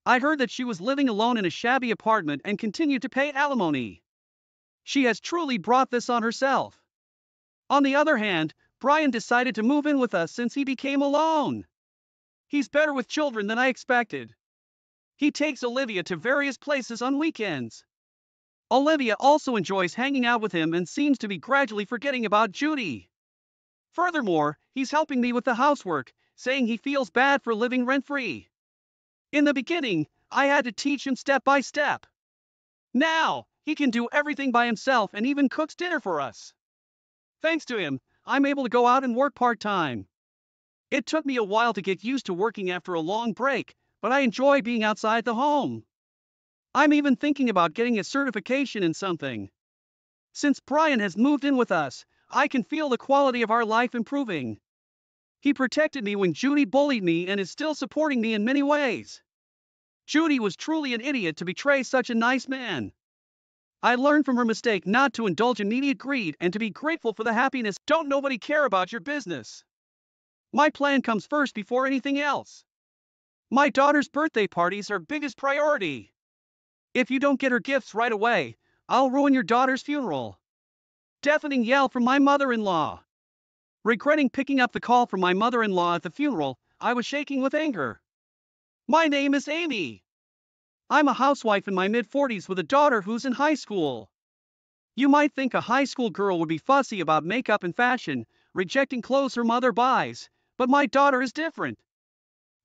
I heard that she was living alone in a shabby apartment and continued to pay alimony. She has truly brought this on herself. On the other hand, Brian decided to move in with us since he became alone. He's better with children than I expected. He takes Olivia to various places on weekends. Olivia also enjoys hanging out with him and seems to be gradually forgetting about Judy. Furthermore, he's helping me with the housework, saying he feels bad for living rent-free. In the beginning, I had to teach him step by step. Now, he can do everything by himself and even cooks dinner for us. Thanks to him, I'm able to go out and work part-time. It took me a while to get used to working after a long break, but I enjoy being outside the home. I'm even thinking about getting a certification in something. Since Brian has moved in with us, I can feel the quality of our life improving. He protected me when Judy bullied me and is still supporting me in many ways. Judy was truly an idiot to betray such a nice man. I learned from her mistake not to indulge immediate greed and to be grateful for the happiness. Don't nobody care about your business. My plan comes first before anything else. My daughter's birthday parties are biggest priority. If you don't get her gifts right away, I'll ruin your daughter's funeral. Deafening yell from my mother-in-law. Regretting picking up the call from my mother-in-law at the funeral, I was shaking with anger. My name is Amy. I'm a housewife in my mid-40s with a daughter who's in high school. You might think a high school girl would be fussy about makeup and fashion, rejecting clothes her mother buys, but my daughter is different.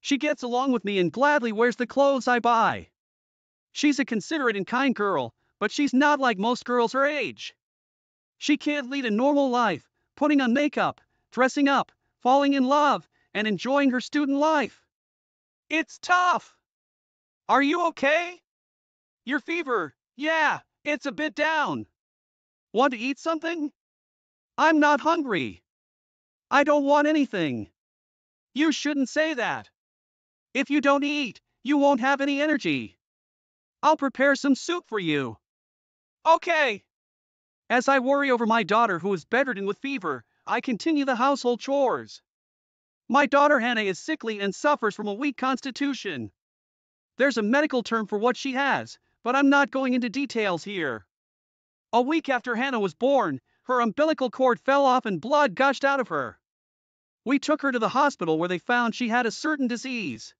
She gets along with me and gladly wears the clothes I buy. She's a considerate and kind girl, but she's not like most girls her age. She can't lead a normal life, putting on makeup, dressing up, falling in love, and enjoying her student life. It's tough. Are you okay? Your fever, yeah, it's a bit down. Want to eat something? I'm not hungry. I don't want anything. You shouldn't say that. If you don't eat, you won't have any energy. I'll prepare some soup for you. Okay. As I worry over my daughter who is bedridden with fever, I continue the household chores. My daughter Hannah is sickly and suffers from a weak constitution. There's a medical term for what she has, but I'm not going into details here. A week after Hannah was born, her umbilical cord fell off and blood gushed out of her. We took her to the hospital where they found she had a certain disease.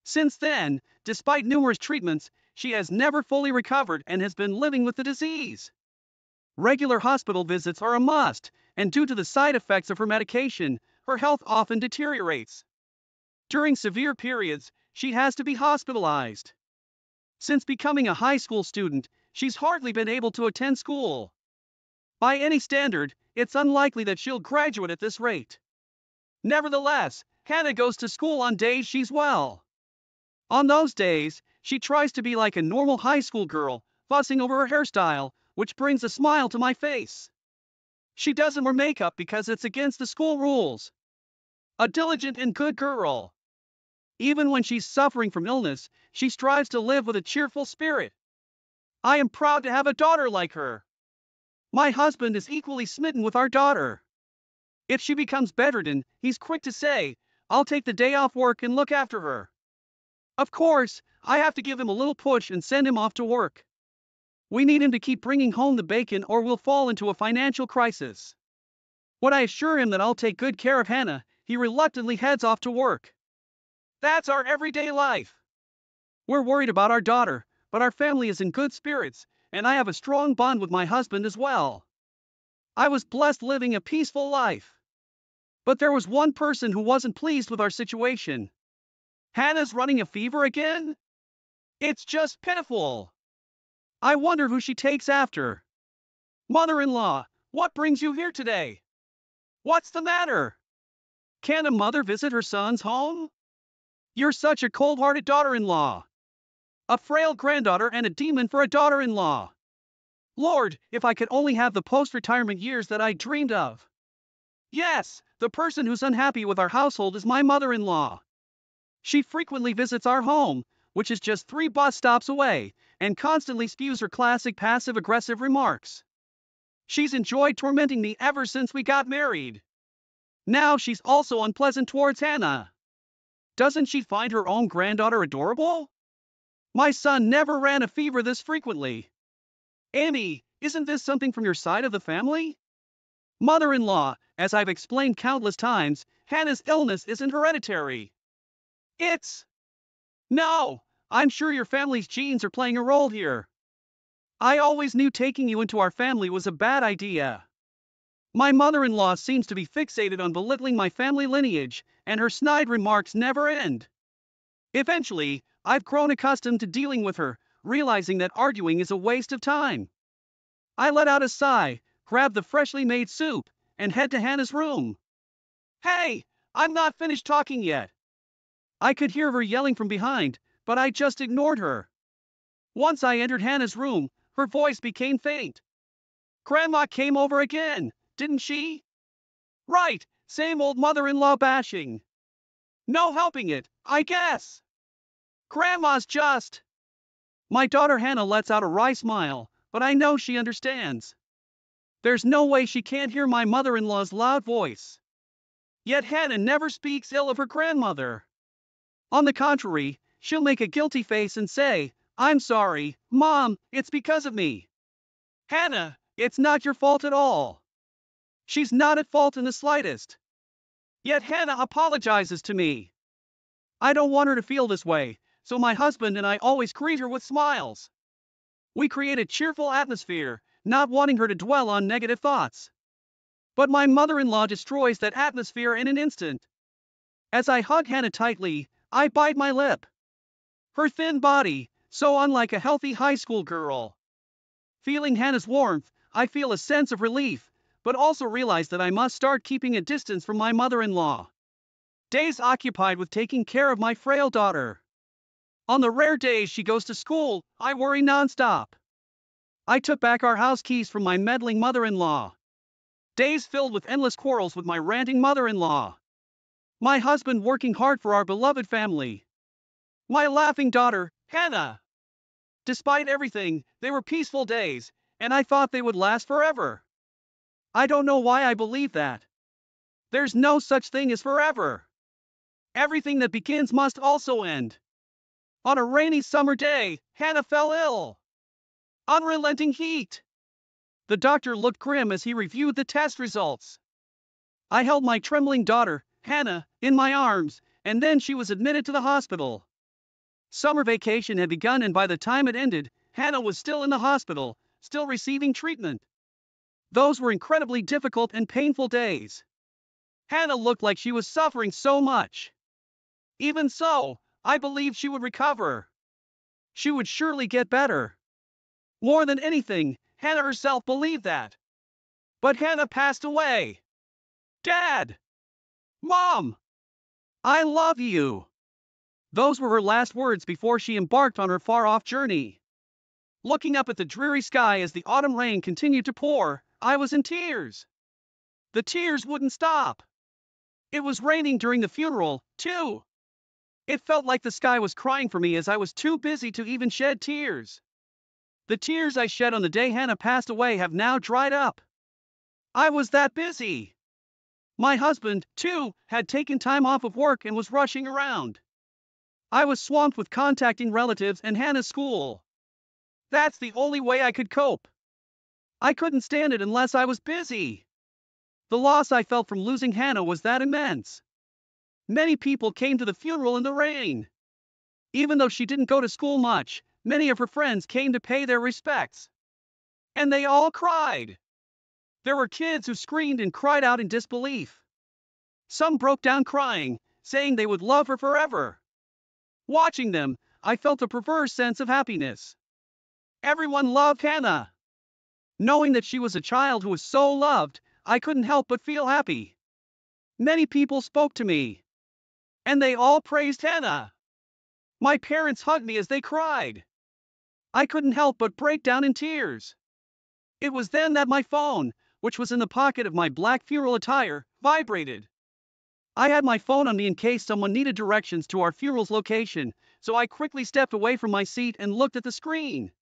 Since then, despite numerous treatments, she has never fully recovered and has been living with the disease. Regular hospital visits are a must, and due to the side effects of her medication, her health often deteriorates. During severe periods, she has to be hospitalized. Since becoming a high school student, she's hardly been able to attend school. By any standard, it's unlikely that she'll graduate at this rate. Nevertheless, Hannah goes to school on days she's well. On those days, she tries to be like a normal high school girl, fussing over her hairstyle, which brings a smile to my face. She doesn't wear makeup because it's against the school rules. A diligent and good girl. Even when she's suffering from illness, she strives to live with a cheerful spirit. I am proud to have a daughter like her. My husband is equally smitten with our daughter. If she becomes bedridden, he's quick to say, I'll take the day off work and look after her. Of course, I have to give him a little push and send him off to work. We need him to keep bringing home the bacon or we'll fall into a financial crisis. When I assure him that I'll take good care of Hannah, he reluctantly heads off to work. That's our everyday life. We're worried about our daughter, but our family is in good spirits, and I have a strong bond with my husband as well. I was blessed living a peaceful life. But there was one person who wasn't pleased with our situation. Hannah's running a fever again? It's just pitiful. I wonder who she takes after. Mother-in-law, what brings you here today? What's the matter? Can a mother visit her son's home? You're such a cold-hearted daughter-in-law. A frail granddaughter and a demon for a daughter-in-law. Lord, if I could only have the post-retirement years that I dreamed of. Yes, the person who's unhappy with our household is my mother-in-law. She frequently visits our home, which is just 3 bus stops away, and constantly spews her classic passive-aggressive remarks. She's enjoyed tormenting me ever since we got married. Now she's also unpleasant towards Hannah. Doesn't she find her own granddaughter adorable? My son never ran a fever this frequently. Amy, isn't this something from your side of the family? Mother-in-law, as I've explained countless times, Hannah's illness isn't hereditary. It's... No, I'm sure your family's genes are playing a role here. I always knew taking you into our family was a bad idea. My mother-in-law seems to be fixated on belittling my family lineage, and her snide remarks never end. Eventually, I've grown accustomed to dealing with her, realizing that arguing is a waste of time. I let out a sigh, grab the freshly made soup, and head to Hannah's room. Hey, I'm not finished talking yet. I could hear her yelling from behind, but I just ignored her. Once I entered Hannah's room, her voice became faint. Grandma came over again, didn't she? Right, same old mother-in-law bashing. No helping it, I guess. Grandma's just... My daughter Hannah lets out a wry smile, but I know she understands. There's no way she can't hear my mother-in-law's loud voice. Yet Hannah never speaks ill of her grandmother. On the contrary, she'll make a guilty face and say, "I'm sorry, Mom, it's because of me." Hannah, it's not your fault at all. She's not at fault in the slightest. Yet Hannah apologizes to me. I don't want her to feel this way, so my husband and I always greet her with smiles. We create a cheerful atmosphere, not wanting her to dwell on negative thoughts. But my mother-in-law destroys that atmosphere in an instant. As I hug Hannah tightly, I bite my lip. Her thin body, so unlike a healthy high school girl. Feeling Hannah's warmth, I feel a sense of relief, but also realize that I must start keeping a distance from my mother-in-law. Days occupied with taking care of my frail daughter. On the rare days she goes to school, I worry nonstop. I took back our house keys from my meddling mother-in-law. Days filled with endless quarrels with my ranting mother-in-law. My husband working hard for our beloved family. My laughing daughter, Hannah. Despite everything, they were peaceful days, and I thought they would last forever. I don't know why I believe that. There's no such thing as forever. Everything that begins must also end. On a rainy summer day, Hannah fell ill. Unrelenting heat. The doctor looked grim as he reviewed the test results. I held my trembling daughter, Hannah, in my arms, and then she was admitted to the hospital. Summer vacation had begun, and by the time it ended, Hannah was still in the hospital, still receiving treatment. Those were incredibly difficult and painful days. Hannah looked like she was suffering so much. Even so, I believed she would recover. She would surely get better. More than anything, Hannah herself believed that. But Hannah passed away. Dad! Mom! I love you! Those were her last words before she embarked on her far-off journey. Looking up at the dreary sky as the autumn rain continued to pour, I was in tears. The tears wouldn't stop. It was raining during the funeral, too. It felt like the sky was crying for me as I was too busy to even shed tears. The tears I shed on the day Hannah passed away have now dried up. I was that busy. My husband, too, had taken time off of work and was rushing around. I was swamped with contacting relatives and Hannah's school. That's the only way I could cope. I couldn't stand it unless I was busy. The loss I felt from losing Hannah was that immense. Many people came to the funeral in the rain. Even though she didn't go to school much, many of her friends came to pay their respects. And they all cried. There were kids who screamed and cried out in disbelief. Some broke down crying, saying they would love her forever. Watching them, I felt a perverse sense of happiness. Everyone loved Hannah. Knowing that she was a child who was so loved, I couldn't help but feel happy. Many people spoke to me. And they all praised Hannah. My parents hugged me as they cried. I couldn't help but break down in tears. It was then that my phone, which was in the pocket of my black funeral attire, vibrated. I had my phone on me in case someone needed directions to our funeral's location, so I quickly stepped away from my seat and looked at the screen.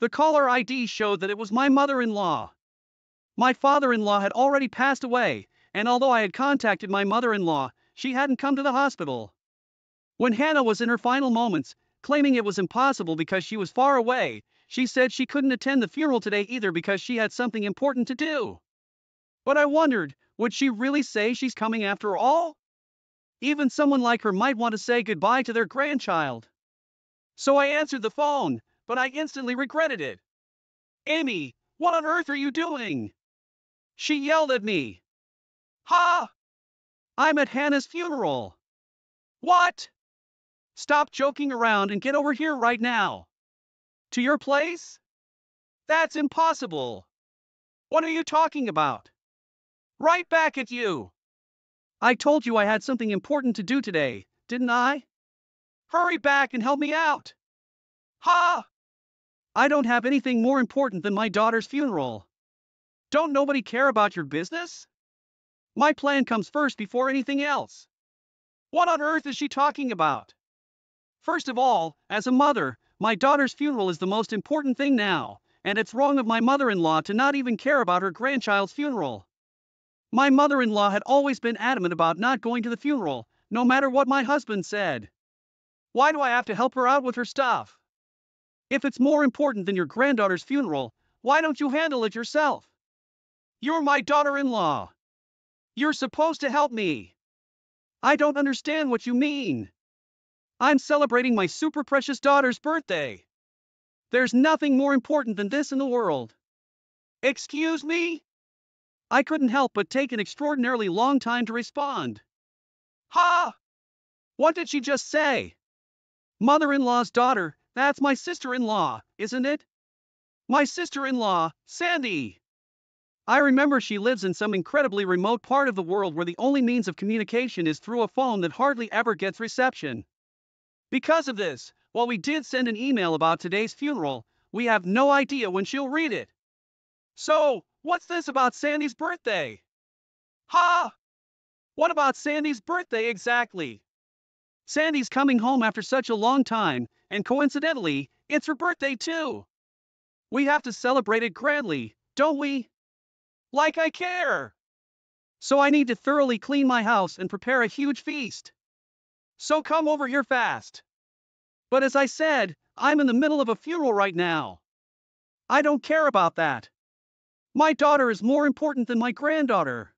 The caller ID showed that it was my mother-in-law. My father-in-law had already passed away, and although I had contacted my mother-in-law, she hadn't come to the hospital. When Hannah was in her final moments, claiming it was impossible because she was far away, she said she couldn't attend the funeral today either because she had something important to do. But I wondered, would she really say she's coming after all? Even someone like her might want to say goodbye to their grandchild. So I answered the phone, but I instantly regretted it. "Amy, what on earth are you doing?" She yelled at me. "Ha! I'm at Hannah's funeral." "What? Stop joking around and get over here right now." "To your place? That's impossible." "What are you talking about?" "Right back at you." "I told you I had something important to do today, didn't I? Hurry back and help me out." "Ha! I don't have anything more important than my daughter's funeral." "Don't nobody care about your business? My plan comes first before anything else." "What on earth is she talking about?" "First of all, as a mother, my daughter's funeral is the most important thing now, and it's wrong of my mother-in-law to not even care about her grandchild's funeral. My mother-in-law had always been adamant about not going to the funeral, no matter what my husband said. Why do I have to help her out with her stuff? If it's more important than your granddaughter's funeral, why don't you handle it yourself? You're my daughter-in-law. You're supposed to help me. I don't understand what you mean. I'm celebrating my super precious daughter's birthday. There's nothing more important than this in the world. Excuse me? I couldn't help but take an extraordinarily long time to respond. Ha! What did she just say? Mother-in-law's daughter, that's my sister-in-law, isn't it? My sister-in-law, Sandy. I remember she lives in some incredibly remote part of the world where the only means of communication is through a phone that hardly ever gets reception. Because of this, while we did send an email about today's funeral, we have no idea when she'll read it. So, what's this about Sandy's birthday? Ha! What about Sandy's birthday exactly? Sandy's coming home after such a long time, and coincidentally, it's her birthday too. We have to celebrate it grandly, don't we? Like I care! So I need to thoroughly clean my house and prepare a huge feast. So come over here fast. But as I said, I'm in the middle of a funeral right now. I don't care about that. My daughter is more important than my granddaughter.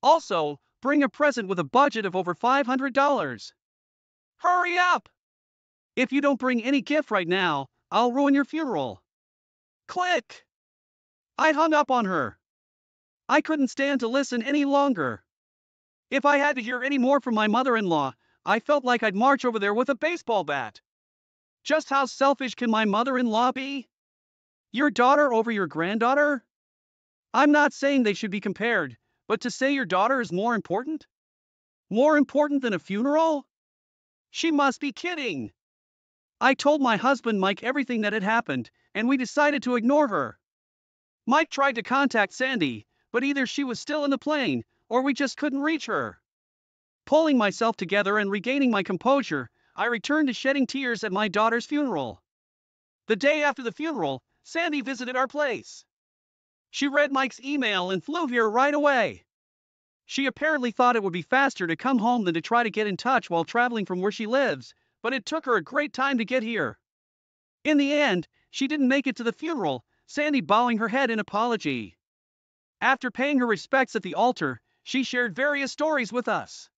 Also, bring a present with a budget of over $500. Hurry up! If you don't bring any gift right now, I'll ruin your funeral. Click! I hung up on her. I couldn't stand to listen any longer. If I had to hear any more from my mother-in-law, I felt like I'd march over there with a baseball bat. Just how selfish can my mother-in-law be? Your daughter over your granddaughter? I'm not saying they should be compared, but to say your daughter is more important? More important than a funeral? She must be kidding. I told my husband Mike everything that had happened, and we decided to ignore her. Mike tried to contact Sandy, but either she was still in the plane, or we just couldn't reach her. Pulling myself together and regaining my composure, I returned to shedding tears at my daughter's funeral. The day after the funeral, Sandy visited our place. She read Mike's email and flew here right away. She apparently thought it would be faster to come home than to try to get in touch while traveling from where she lives, but it took her a great time to get here. In the end, she didn't make it to the funeral, Sandy bowing her head in apology. After paying her respects at the altar, she shared various stories with us.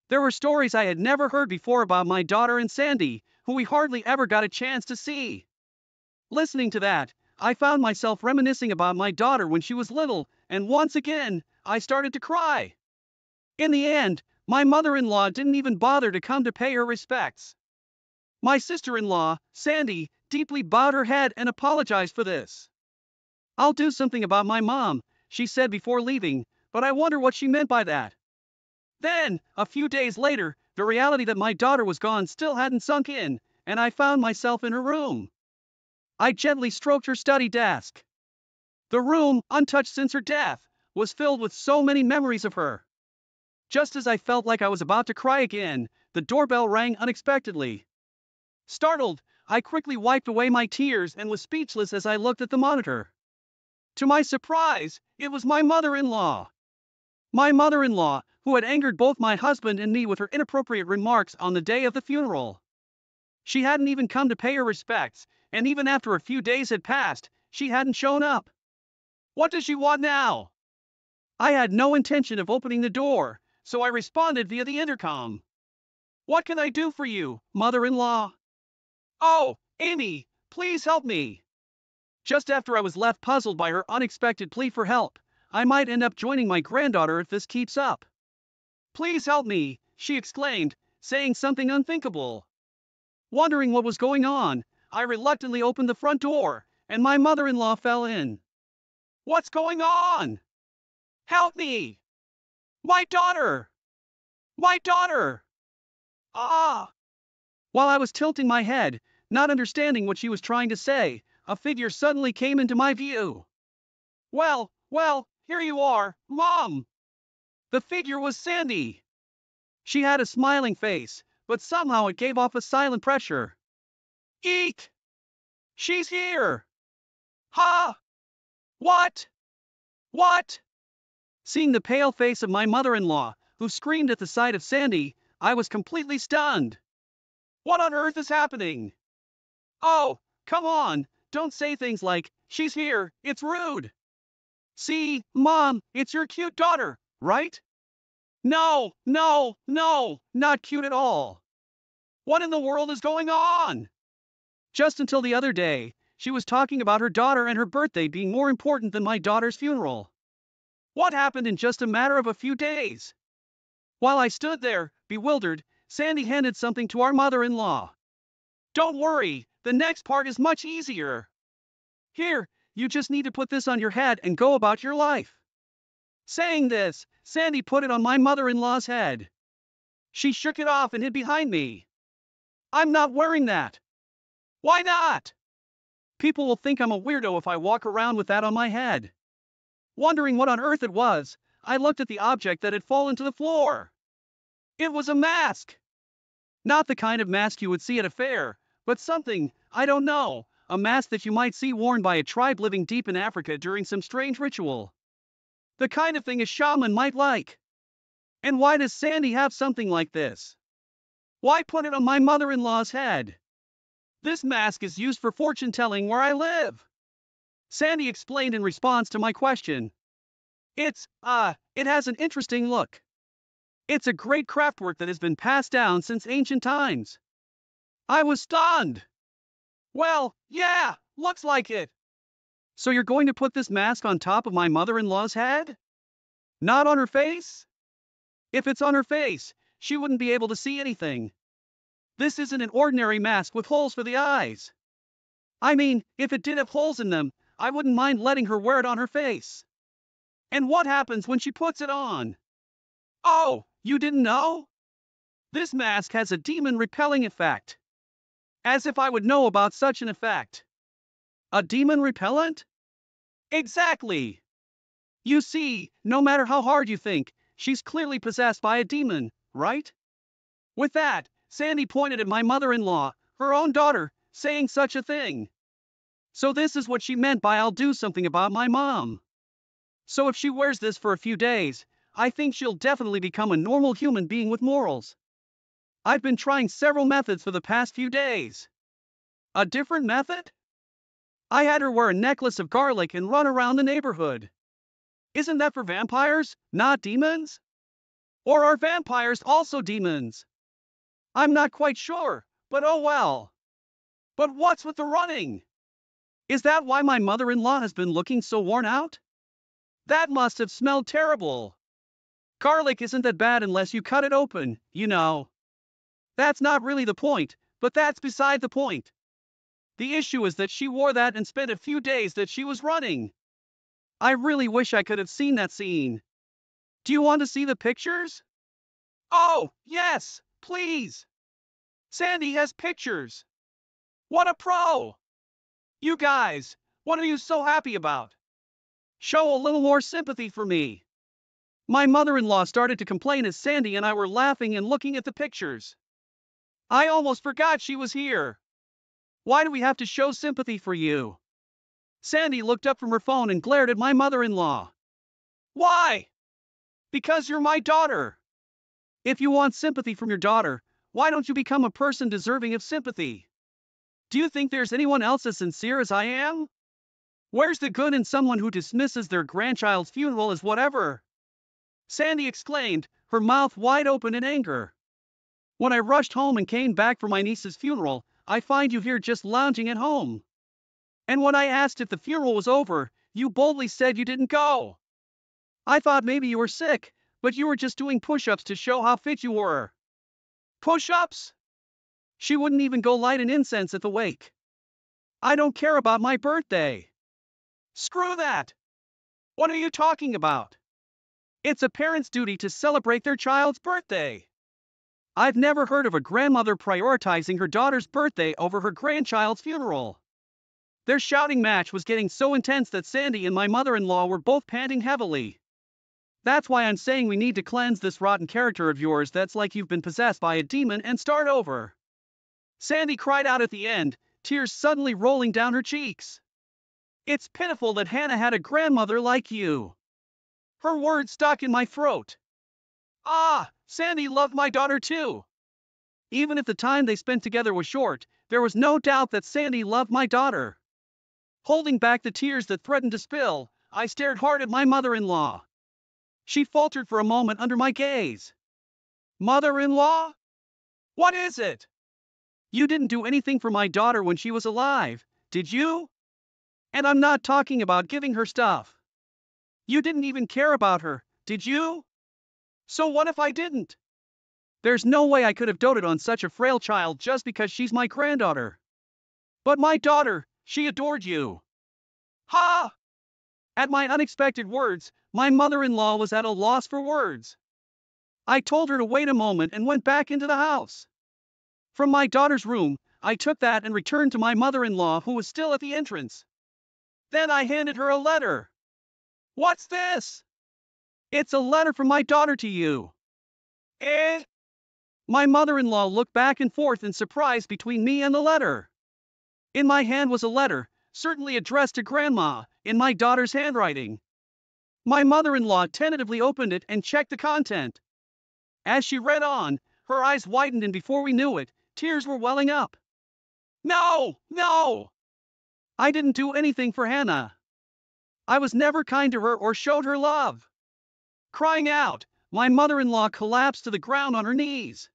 There were stories I had never heard before about my daughter and Sandy, who we hardly ever got a chance to see. Listening to that, I found myself reminiscing about my daughter when she was little, and once again, I started to cry. In the end, my mother-in-law didn't even bother to come to pay her respects. My sister-in-law, Sandy, deeply bowed her head and apologized for this. I'll do something about my mom, she said before leaving, but I wonder what she meant by that. Then, a few days later, the reality that my daughter was gone still hadn't sunk in, and I found myself in her room. I gently stroked her study desk. The room, untouched since her death, was filled with so many memories of her. Just as I felt like I was about to cry again, the doorbell rang unexpectedly. Startled, I quickly wiped away my tears and was speechless as I looked at the monitor. To my surprise, it was my mother-in-law. My mother-in-law, who had angered both my husband and me with her inappropriate remarks on the day of the funeral. She hadn't even come to pay her respects, and even after a few days had passed, she hadn't shown up. What does she want now? I had no intention of opening the door, so I responded via the intercom. What can I do for you, mother-in-law? Oh, Amy, please help me. Just after I was left puzzled by her unexpected plea for help, I might end up joining my granddaughter if this keeps up. Please help me, she exclaimed, saying something unthinkable. Wondering what was going on, I reluctantly opened the front door, and my mother-in-law fell in. What's going on? Help me! My daughter! My daughter! Ah! While I was tilting my head, not understanding what she was trying to say, a figure suddenly came into my view. Well, here you are, Mom! The figure was Sandy. She had a smiling face, but somehow it gave off a silent pressure. Eek! She's here! Ha! What? What? Seeing the pale face of my mother-in-law, who screamed at the sight of Sandy, I was completely stunned. What on earth is happening? Oh, come on, don't say things like, she's here, it's rude. See, Mom, it's your cute daughter, right? No, no, no, not cute at all. What in the world is going on? Just until the other day, she was talking about her daughter and her birthday being more important than my daughter's funeral. What happened in just a matter of a few days? While I stood there, bewildered, Sandy handed something to our mother-in-law. Don't worry, the next part is much easier. Here, you just need to put this on your head and go about your life. Saying this, Sandy put it on my mother-in-law's head. She shook it off and hid behind me. I'm not wearing that. Why not? People will think I'm a weirdo if I walk around with that on my head. Wondering what on earth it was, I looked at the object that had fallen to the floor. It was a mask. Not the kind of mask you would see at a fair, but something, I don't know, a mask that you might see worn by a tribe living deep in Africa during some strange ritual. The kind of thing a shaman might like. And why does Sandy have something like this? Why put it on my mother-in-law's head? This mask is used for fortune telling where I live. Sandy explained in response to my question. It has an interesting look. It's a great craftwork that has been passed down since ancient times. I was stunned. Well, yeah, looks like it. So you're going to put this mask on top of my mother-in-law's head? Not on her face? If it's on her face, she wouldn't be able to see anything. This isn't an ordinary mask with holes for the eyes. I mean, if it did have holes in them, I wouldn't mind letting her wear it on her face. And what happens when she puts it on? Oh, you didn't know? This mask has a demon repelling effect. As if I would know about such an effect. A demon repellent? Exactly. You see, no matter how hard you think, she's clearly possessed by a demon, right? With that, Sandy pointed at my mother-in-law, her own daughter, saying such a thing. So this is what she meant by I'll do something about my mom. So if she wears this for a few days, I think she'll definitely become a normal human being with morals. I've been trying several methods for the past few days. A different method? I had her wear a necklace of garlic and run around the neighborhood. Isn't that for vampires, not demons? Or are vampires also demons? I'm not quite sure, but oh well. But what's with the running? Is that why my mother-in-law has been looking so worn out? That must have smelled terrible. Garlic isn't that bad unless you cut it open, you know. That's not really the point, but that's beside the point. The issue is that she wore that and spent a few days that she was running. I really wish I could have seen that scene. Do you want to see the pictures? Oh, yes, please. Sandy has pictures. What a pro! You guys, what are you so happy about? Show a little more sympathy for me. My mother-in-law started to complain as Sandy and I were laughing and looking at the pictures. I almost forgot she was here. Why do we have to show sympathy for you? Sandy looked up from her phone and glared at my mother-in-law. Why? Because you're my daughter. If you want sympathy from your daughter, why don't you become a person deserving of sympathy? Do you think there's anyone else as sincere as I am? Where's the good in someone who dismisses their grandchild's funeral as whatever? Sandy exclaimed, her mouth wide open in anger. When I rushed home and came back for my niece's funeral, I find you here just lounging at home. And when I asked if the funeral was over, you boldly said you didn't go. I thought maybe you were sick, but you were just doing push-ups to show how fit you were. Push-ups? She wouldn't even go light an incense at the wake. I don't care about my birthday. Screw that! What are you talking about? It's a parent's duty to celebrate their child's birthday. I've never heard of a grandmother prioritizing her daughter's birthday over her grandchild's funeral. Their shouting match was getting so intense that Sandy and my mother-in-law were both panting heavily. That's why I'm saying we need to cleanse this rotten character of yours that's like you've been possessed by a demon and start over. Sandy cried out at the end, tears suddenly rolling down her cheeks. It's pitiful that Hannah had a grandmother like you. Her words stuck in my throat. Ah, Sandy loved my daughter too. Even if the time they spent together was short, there was no doubt that Sandy loved my daughter. Holding back the tears that threatened to spill, I stared hard at my mother-in-law. She faltered for a moment under my gaze. Mother-in-law? What is it? You didn't do anything for my daughter when she was alive, did you? And I'm not talking about giving her stuff. You didn't even care about her, did you? So what if I didn't? There's no way I could have doted on such a frail child just because she's my granddaughter. But my daughter, she adored you. Ha! At my unexpected words, my mother-in-law was at a loss for words. I told her to wait a moment and went back into the house. From my daughter's room, I took that and returned to my mother-in-law who was still at the entrance. Then I handed her a letter. What's this? It's a letter from my daughter to you. Eh? My mother-in-law looked back and forth in surprise between me and the letter. In my hand was a letter, certainly addressed to Grandma, in my daughter's handwriting. My mother-in-law tentatively opened it and checked the content. As she read on, her eyes widened and before we knew it, tears were welling up. No! No! I didn't do anything for Hannah. I was never kind to her or showed her love. Crying out, my mother-in-law collapsed to the ground on her knees.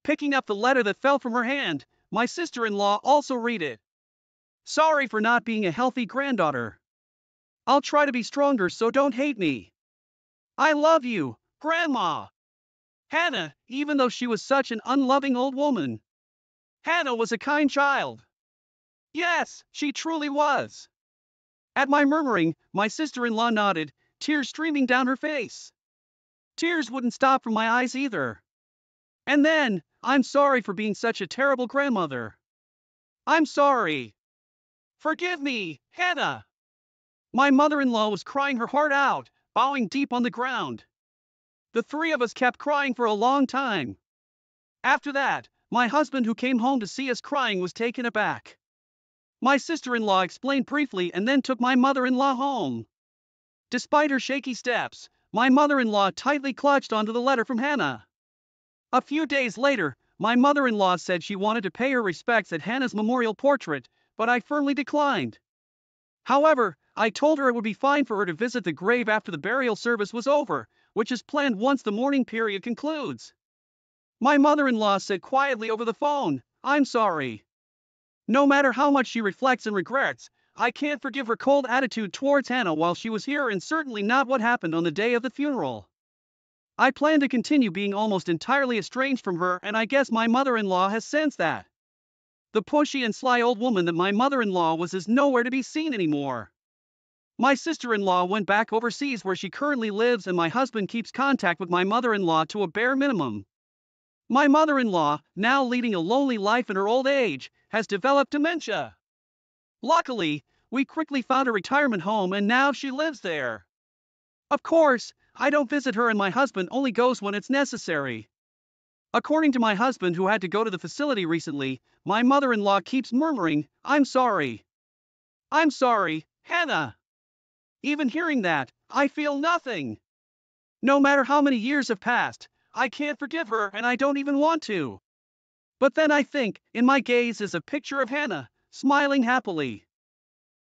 Picking up the letter that fell from her hand, my sister-in-law also read it. Sorry for not being a healthy granddaughter. I'll try to be stronger so don't hate me. I love you, Grandma. Hannah, even though she was such an unloving old woman. Hannah was a kind child. Yes, she truly was. At my murmuring, my sister-in-law nodded, tears streaming down her face. Tears wouldn't stop from my eyes either. And then, I'm sorry for being such a terrible grandmother. I'm sorry. Forgive me, Hannah. My mother-in-law was crying her heart out, bowing deep on the ground. The three of us kept crying for a long time. After that, my husband who came home to see us crying was taken aback. My sister-in-law explained briefly and then took my mother-in-law home. Despite her shaky steps, my mother-in-law tightly clutched onto the letter from Hannah. A few days later, my mother-in-law said she wanted to pay her respects at Hannah's memorial portrait, but I firmly declined. However, I told her it would be fine for her to visit the grave after the burial service was over, which is planned once the mourning period concludes. My mother-in-law said quietly over the phone, I'm sorry. No matter how much she reflects and regrets, I can't forgive her cold attitude towards Hannah while she was here and certainly not what happened on the day of the funeral. I plan to continue being almost entirely estranged from her and I guess my mother-in-law has sensed that. The pushy and sly old woman that my mother-in-law was is nowhere to be seen anymore. My sister-in-law went back overseas where she currently lives and my husband keeps contact with my mother-in-law to a bare minimum. My mother-in-law, now leading a lonely life in her old age, has developed dementia. Luckily, we quickly found a retirement home and now she lives there. Of course, I don't visit her and my husband only goes when it's necessary. According to my husband who had to go to the facility recently, my mother-in-law keeps murmuring, I'm sorry. I'm sorry, Hannah. Even hearing that, I feel nothing. No matter how many years have passed, I can't forgive her and I don't even want to. But then I think, in my gaze is a picture of Hannah, smiling happily.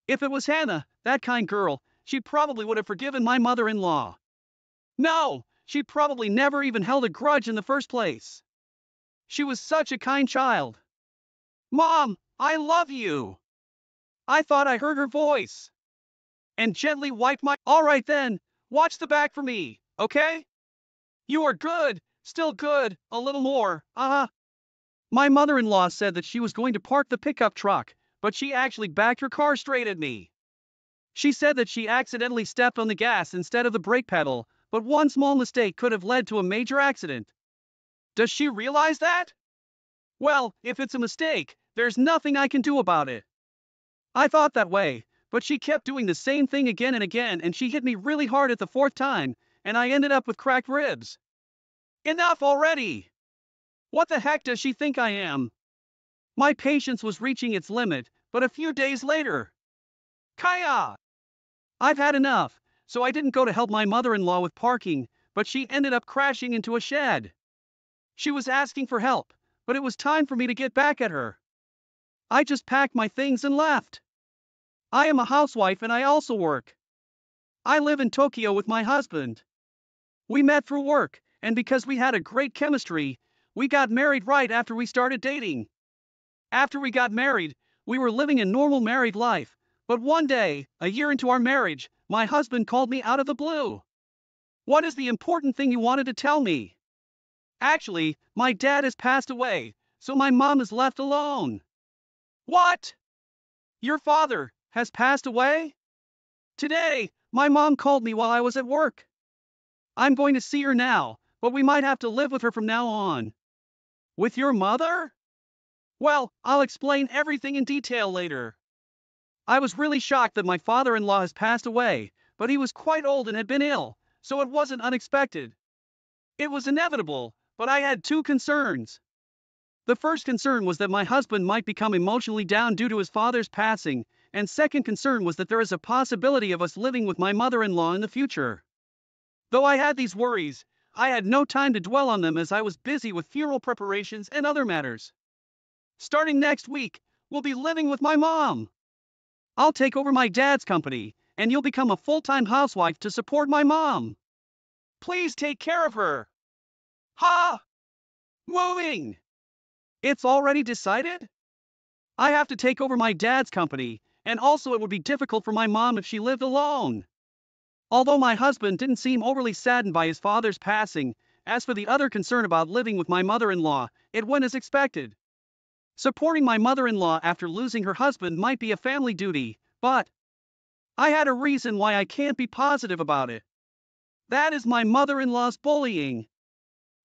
If it was Hannah, that kind girl, she probably would have forgiven my mother-in-law. No, she probably never even held a grudge in the first place. She was such a kind child. Mom, I love you. I thought I heard her voice. And gently wiped my... All right then, watch the back for me, okay? You are good, still good, a little more, My mother-in-law said that she was going to park the pickup truck, but she actually backed her car straight at me. She said that she accidentally stepped on the gas instead of the brake pedal, but one small mistake could have led to a major accident. Does she realize that? Well, if it's a mistake, there's nothing I can do about it. I thought that way, but she kept doing the same thing again and again and she hit me really hard at the fourth time, and I ended up with cracked ribs. Enough already! What the heck does she think I am? My patience was reaching its limit, but a few days later. Kaya! I've had enough, so I didn't go to help my mother-in-law with parking, but she ended up crashing into a shed. She was asking for help, but it was time for me to get back at her. I just packed my things and left. I am a housewife and I also work. I live in Tokyo with my husband. We met through work, and because we had a great chemistry, we got married right after we started dating. After we got married, we were living a normal married life, but one day, a year into our marriage, my husband called me out of the blue. What is the important thing you wanted to tell me? Actually, my dad has passed away, so my mom is left alone. What? Your father has passed away? Today, my mom called me while I was at work. I'm going to see her now, but we might have to live with her from now on. With your mother? Well, I'll explain everything in detail later. I was really shocked that my father-in-law has passed away, but he was quite old and had been ill, so it wasn't unexpected. It was inevitable, but I had two concerns. The first concern was that my husband might become emotionally down due to his father's passing, and second concern was that there is a possibility of us living with my mother-in-law in the future. Though I had these worries, I had no time to dwell on them as I was busy with funeral preparations and other matters. Starting next week, we'll be living with my mom. I'll take over my dad's company, and you'll become a full-time housewife to support my mom. Please take care of her. Ha! Moving! It's already decided? I have to take over my dad's company, and also it would be difficult for my mom if she lived alone. Although my husband didn't seem overly saddened by his father's passing, as for the other concern about living with my mother-in-law, it went as expected. Supporting my mother-in-law after losing her husband might be a family duty, but I had a reason why I can't be positive about it. That is my mother-in-law's bullying.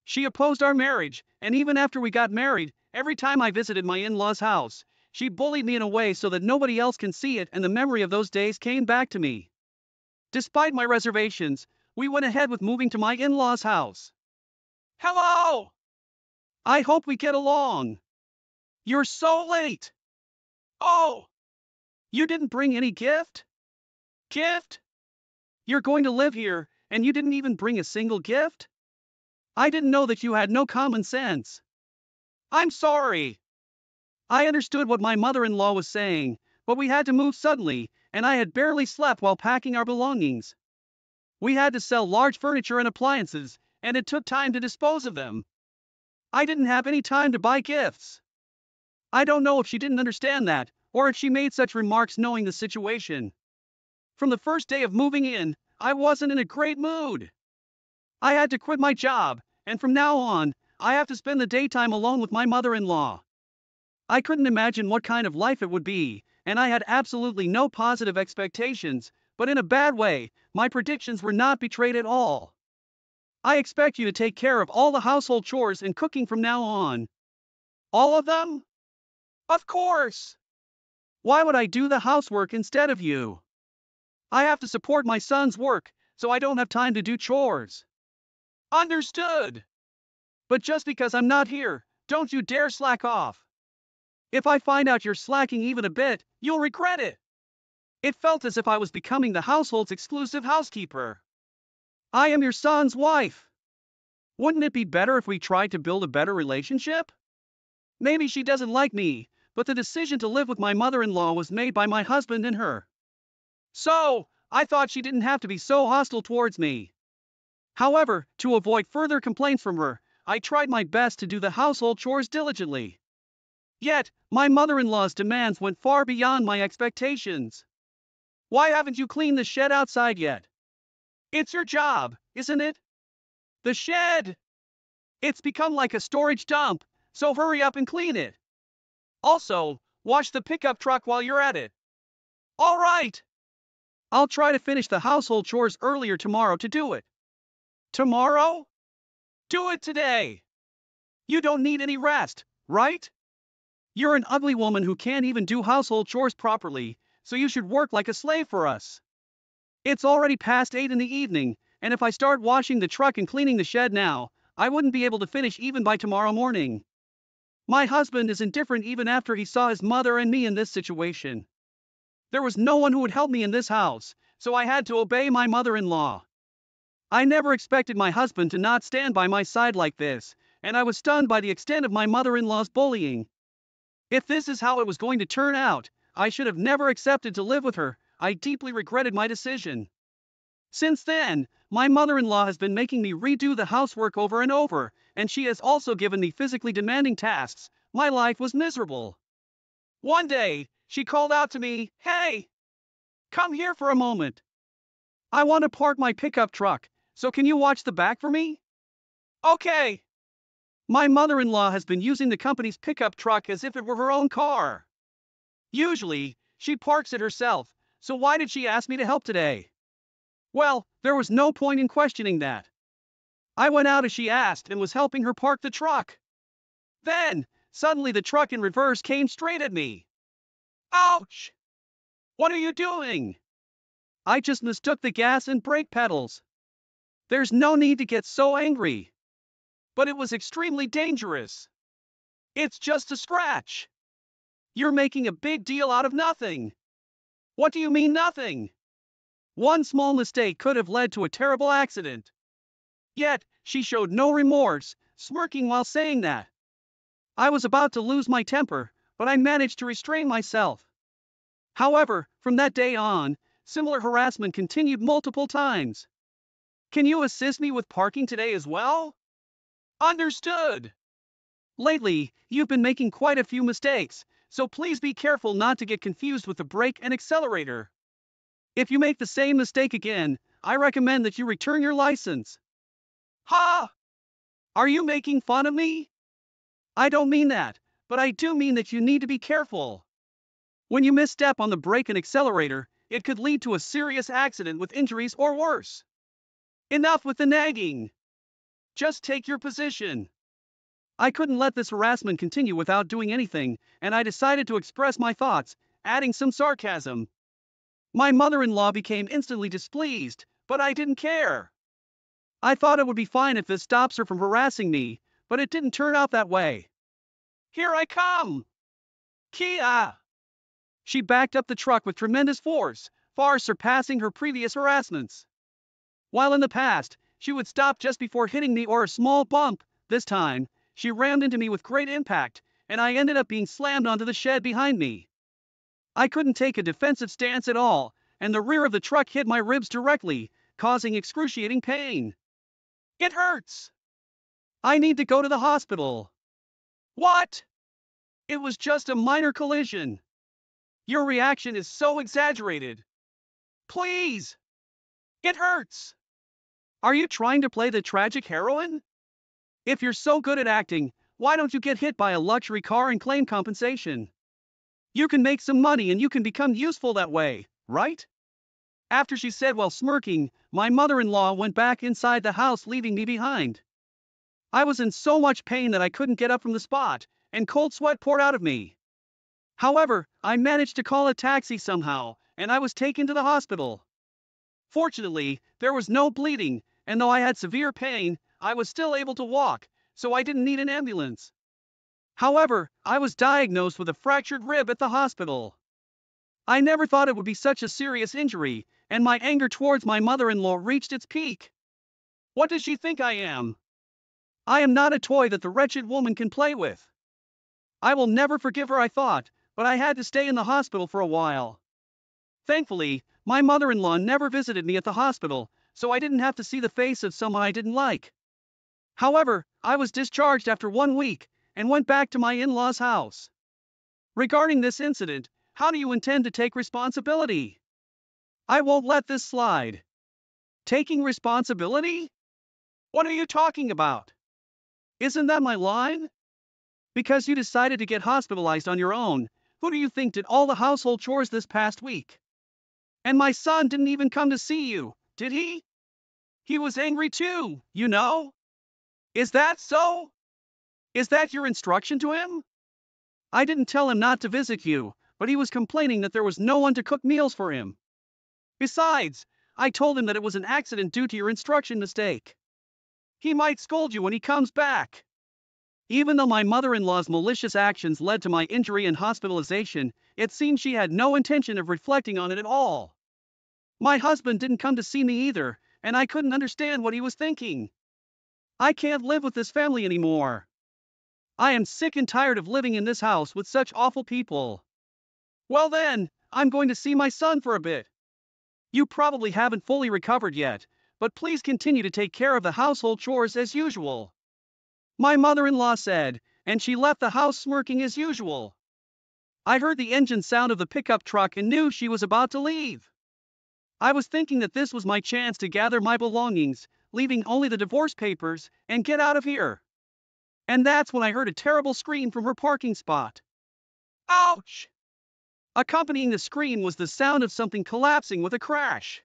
She opposed our marriage, and even after we got married, every time I visited my in-laws' house, she bullied me in a way so that nobody else can see it, and the memory of those days came back to me. Despite my reservations, we went ahead with moving to my in-laws' house. Hello! I hope we get along. You're so late. Oh! You didn't bring any gift? Gift? You're going to live here, and you didn't even bring a single gift? I didn't know that you had no common sense. I'm sorry. I understood what my mother-in-law was saying, but we had to move suddenly, and I had barely slept while packing our belongings. We had to sell large furniture and appliances, and it took time to dispose of them. I didn't have any time to buy gifts. I don't know if she didn't understand that, or if she made such remarks knowing the situation. From the first day of moving in, I wasn't in a great mood. I had to quit my job, and from now on, I have to spend the daytime alone with my mother-in-law. I couldn't imagine what kind of life it would be, and I had absolutely no positive expectations, but in a bad way, my predictions were not betrayed at all. I expect you to take care of all the household chores and cooking from now on. All of them? Of course! Why would I do the housework instead of you? I have to support my son's work, so I don't have time to do chores. Understood! But just because I'm not here, don't you dare slack off. If I find out you're slacking even a bit, you'll regret it. It felt as if I was becoming the household's exclusive housekeeper. I am your son's wife. Wouldn't it be better if we tried to build a better relationship? Maybe she doesn't like me, but the decision to live with my mother-in-law was made by my husband and her. So, I thought she didn't have to be so hostile towards me. However, to avoid further complaints from her, I tried my best to do the household chores diligently. Yet, my mother-in-law's demands went far beyond my expectations. Why haven't you cleaned the shed outside yet? It's your job, isn't it? The shed! It's become like a storage dump, so hurry up and clean it. Also, wash the pickup truck while you're at it. All right! I'll try to finish the household chores earlier tomorrow to do it. Tomorrow? Do it today! You don't need any rest, right? You're an ugly woman who can't even do household chores properly, so you should work like a slave for us. It's already past 8 in the evening, and if I start washing the truck and cleaning the shed now, I wouldn't be able to finish even by tomorrow morning. My husband is indifferent even after he saw his mother and me in this situation. There was no one who would help me in this house, so I had to obey my mother-in-law. I never expected my husband to not stand by my side like this, and I was stunned by the extent of my mother-in-law's bullying. If this is how it was going to turn out, I should have never accepted to live with her. I deeply regretted my decision. Since then, my mother-in-law has been making me redo the housework over and over, and she has also given me physically demanding tasks. My life was miserable. One day, she called out to me, "Hey, come here for a moment. I want to park my pickup truck, so can you watch the back for me?" Okay. My mother-in-law has been using the company's pickup truck as if it were her own car. Usually, she parks it herself, so why did she ask me to help today? Well, there was no point in questioning that. I went out as she asked and was helping her park the truck. Then, suddenly the truck in reverse came straight at me. Ouch! What are you doing? I just mistook the gas and brake pedals. There's no need to get so angry. But it was extremely dangerous. It's just a scratch. You're making a big deal out of nothing. What do you mean nothing? One small mistake could have led to a terrible accident. Yet, she showed no remorse, smirking while saying that. I was about to lose my temper, but I managed to restrain myself. However, from that day on, similar harassment continued multiple times. Can you assist me with parking today as well? Understood. Lately, you've been making quite a few mistakes, so please be careful not to get confused with the brake and accelerator. If you make the same mistake again, I recommend that you return your license. Ha! Are you making fun of me? I don't mean that, but I do mean that you need to be careful. When you misstep on the brake and accelerator, it could lead to a serious accident with injuries or worse. Enough with the nagging. Just take your position. I couldn't let this harassment continue without doing anything, and I decided to express my thoughts, adding some sarcasm. My mother-in-law became instantly displeased, but I didn't care. I thought it would be fine if this stops her from harassing me, but it didn't turn out that way. Here I come! Kia! She backed up the truck with tremendous force, far surpassing her previous harassments. While in the past, she would stop just before hitting me or a small bump, this time, she rammed into me with great impact, and I ended up being slammed onto the shed behind me. I couldn't take a defensive stance at all, and the rear of the truck hit my ribs directly, causing excruciating pain. It hurts! I need to go to the hospital. What? It was just a minor collision. Your reaction is so exaggerated. Please! It hurts! Are you trying to play the tragic heroine? If you're so good at acting, why don't you get hit by a luxury car and claim compensation? You can make some money and you can become useful that way, right? After she said while smirking, my mother-in-law went back inside the house, leaving me behind. I was in so much pain that I couldn't get up from the spot, and cold sweat poured out of me. However, I managed to call a taxi somehow, and I was taken to the hospital. Fortunately, there was no bleeding, and though I had severe pain, I was still able to walk, so I didn't need an ambulance. However, I was diagnosed with a fractured rib at the hospital. I never thought it would be such a serious injury, and my anger towards my mother-in-law reached its peak. What does she think I am? I am not a toy that the wretched woman can play with. I will never forgive her, I thought, but I had to stay in the hospital for a while. Thankfully, my mother-in-law never visited me at the hospital, so I didn't have to see the face of someone I didn't like. However, I was discharged after 1 week, and went back to my in-laws' house. Regarding this incident, how do you intend to take responsibility? I won't let this slide. Taking responsibility? What are you talking about? Isn't that my line? Because you decided to get hospitalized on your own, who do you think did all the household chores this past week? And my son didn't even come to see you, did he? He was angry too, you know? Is that so? Is that your instruction to him? I didn't tell him not to visit you, but he was complaining that there was no one to cook meals for him. Besides, I told him that it was an accident due to your instruction mistake. He might scold you when he comes back. Even though my mother-in-law's malicious actions led to my injury and hospitalization, it seemed she had no intention of reflecting on it at all. My husband didn't come to see me either, and I couldn't understand what he was thinking. I can't live with this family anymore. I am sick and tired of living in this house with such awful people. Well then, I'm going to see my son for a bit. You probably haven't fully recovered yet, but please continue to take care of the household chores as usual. My mother-in-law said, and she left the house smirking as usual. I heard the engine sound of the pickup truck and knew she was about to leave. I was thinking that this was my chance to gather my belongings, leaving only the divorce papers, and get out of here. And that's when I heard a terrible scream from her parking spot. Ouch! Accompanying the scream was the sound of something collapsing with a crash.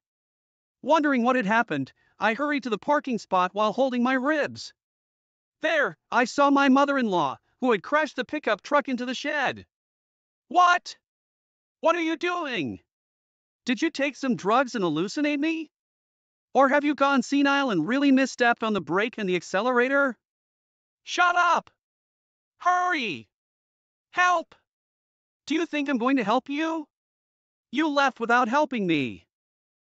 Wondering what had happened, I hurried to the parking spot while holding my ribs. There, I saw my mother-in-law, who had crashed the pickup truck into the shed. What? What are you doing? Did you take some drugs and hallucinate me? Or have you gone senile and really misstepped on the brake and the accelerator? Shut up! Hurry! Help! Do you think I'm going to help you? You left without helping me.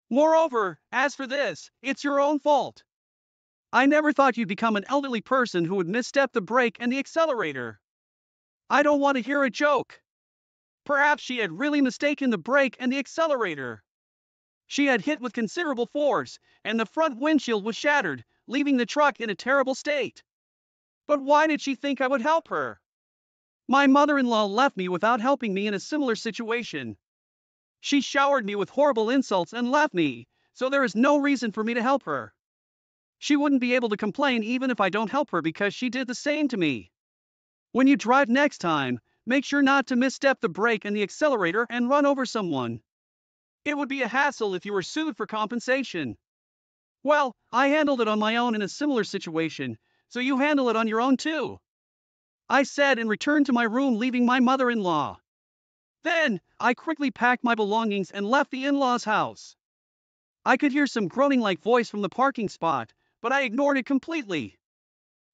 Moreover, as for this, it's your own fault. I never thought you'd become an elderly person who would misstep the brake and the accelerator. I don't want to hear a joke. Perhaps she had really mistaken the brake and the accelerator. She had hit with considerable force, and the front windshield was shattered, leaving the truck in a terrible state. But why did she think I would help her? My mother-in-law left me without helping me in a similar situation. She showered me with horrible insults and left me, so there is no reason for me to help her. She wouldn't be able to complain even if I don't help her because she did the same to me. When you drive next time, make sure not to misstep the brake and the accelerator and run over someone. It would be a hassle if you were sued for compensation. Well, I handled it on my own in a similar situation, so you handle it on your own too. I said and returned to my room, leaving my mother-in-law. Then, I quickly packed my belongings and left the in-laws' house. I could hear some groaning-like voice from the parking spot, but I ignored it completely.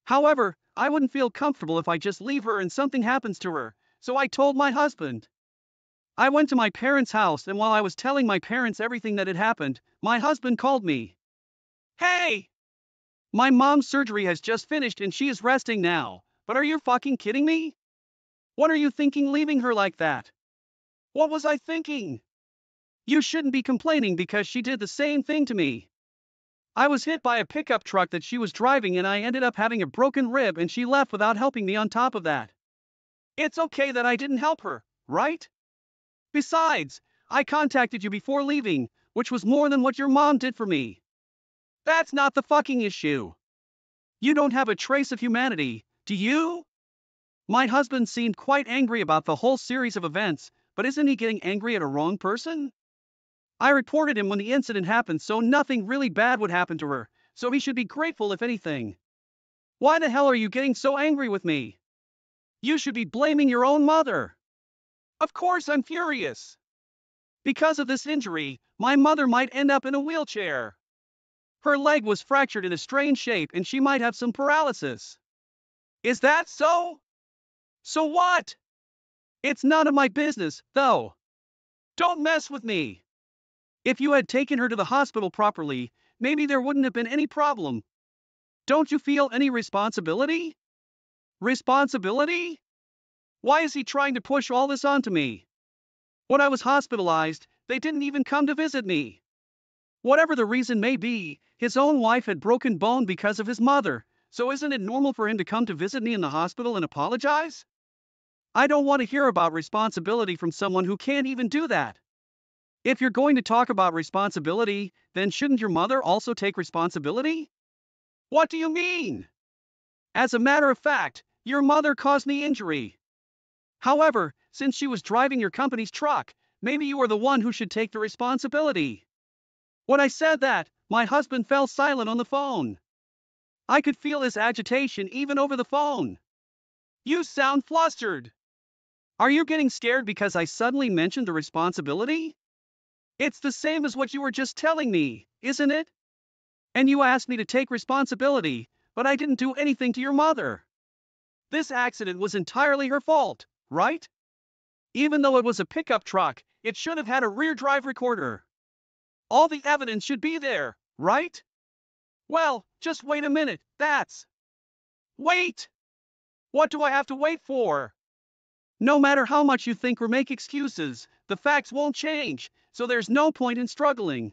However, I wouldn't feel comfortable if I just leave her and something happens to her, so I told my husband. I went to my parents' house, and while I was telling my parents everything that had happened, my husband called me. Hey! My mom's surgery has just finished and she is resting now, but are you fucking kidding me? What are you thinking leaving her like that? What was I thinking? You shouldn't be complaining because she did the same thing to me. I was hit by a pickup truck that she was driving and I ended up having a broken rib and she left without helping me on top of that. It's okay that I didn't help her, right? Besides, I contacted you before leaving, which was more than what your mom did for me. That's not the fucking issue. You don't have a trace of humanity, do you? My husband seemed quite angry about the whole series of events, but isn't he getting angry at a wrong person? I reported him when the incident happened so nothing really bad would happen to her, so he should be grateful if anything. Why the hell are you getting so angry with me? You should be blaming your own mother. Of course I'm furious. Because of this injury, my mother might end up in a wheelchair. Her leg was fractured in a strange shape and she might have some paralysis. Is that so? So what? It's none of my business, though. Don't mess with me. If you had taken her to the hospital properly, maybe there wouldn't have been any problem. Don't you feel any responsibility? Responsibility? Why is he trying to push all this onto me? When I was hospitalized, they didn't even come to visit me. Whatever the reason may be, his own wife had broken bone because of his mother, so isn't it normal for him to come to visit me in the hospital and apologize? I don't want to hear about responsibility from someone who can't even do that. If you're going to talk about responsibility, then shouldn't your mother also take responsibility? What do you mean? As a matter of fact, your mother caused me injury. However, since she was driving your company's truck, maybe you are the one who should take the responsibility. When I said that, my husband fell silent on the phone. I could feel his agitation even over the phone. You sound flustered. Are you getting scared because I suddenly mentioned the responsibility? It's the same as what you were just telling me, isn't it? And you asked me to take responsibility, but I didn't do anything to your mother. This accident was entirely her fault, right? Even though it was a pickup truck, it should have had a rear drive recorder. All the evidence should be there, right? Well, just wait a minute, Wait! What do I have to wait for? No matter how much you think or make excuses, the facts won't change, so there's no point in struggling.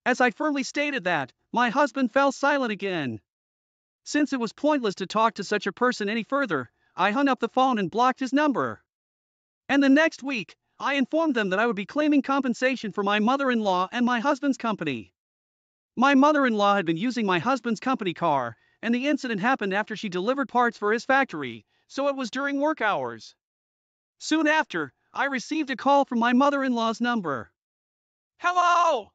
As I firmly stated that, my husband fell silent again. Since it was pointless to talk to such a person any further, I hung up the phone and blocked his number. And the next week, I informed them that I would be claiming compensation for my mother-in-law and my husband's company. My mother-in-law had been using my husband's company car, and the incident happened after she delivered parts for his factory, so it was during work hours. Soon after, I received a call from my mother-in-law's number. Hello!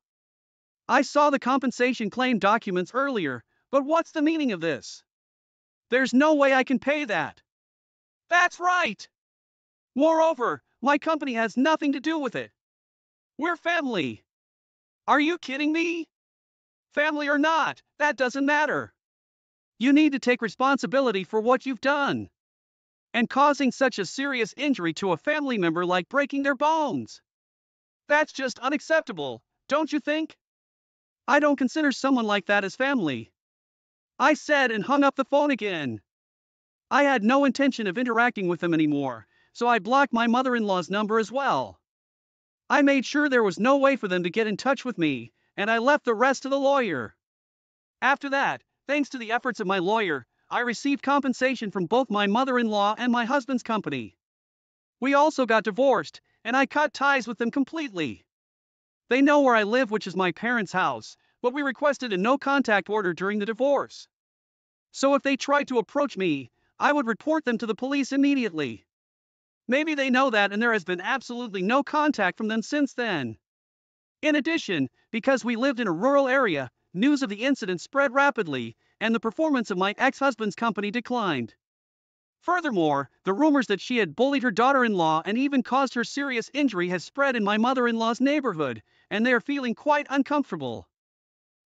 I saw the compensation claim documents earlier, but what's the meaning of this? There's no way I can pay that. That's right! Moreover, my company has nothing to do with it. We're family. Are you kidding me? Family or not, that doesn't matter. You need to take responsibility for what you've done. And causing such a serious injury to a family member like breaking their bones. That's just unacceptable, don't you think? I don't consider someone like that as family. I said and hung up the phone again. I had no intention of interacting with them anymore, so I blocked my mother-in-law's number as well. I made sure there was no way for them to get in touch with me, and I left the rest to the lawyer. After that, thanks to the efforts of my lawyer, I received compensation from both my mother-in-law and my husband's company. We also got divorced, and I cut ties with them completely. They know where I live, which is my parents' house, but we requested a no-contact order during the divorce. So if they tried to approach me, I would report them to the police immediately. Maybe they know that, and there has been absolutely no contact from them since then. In addition, because we lived in a rural area, news of the incident spread rapidly, and the performance of my ex-husband's company declined. Furthermore, the rumors that she had bullied her daughter-in-law and even caused her serious injury has spread in my mother-in-law's neighborhood, and they are feeling quite uncomfortable.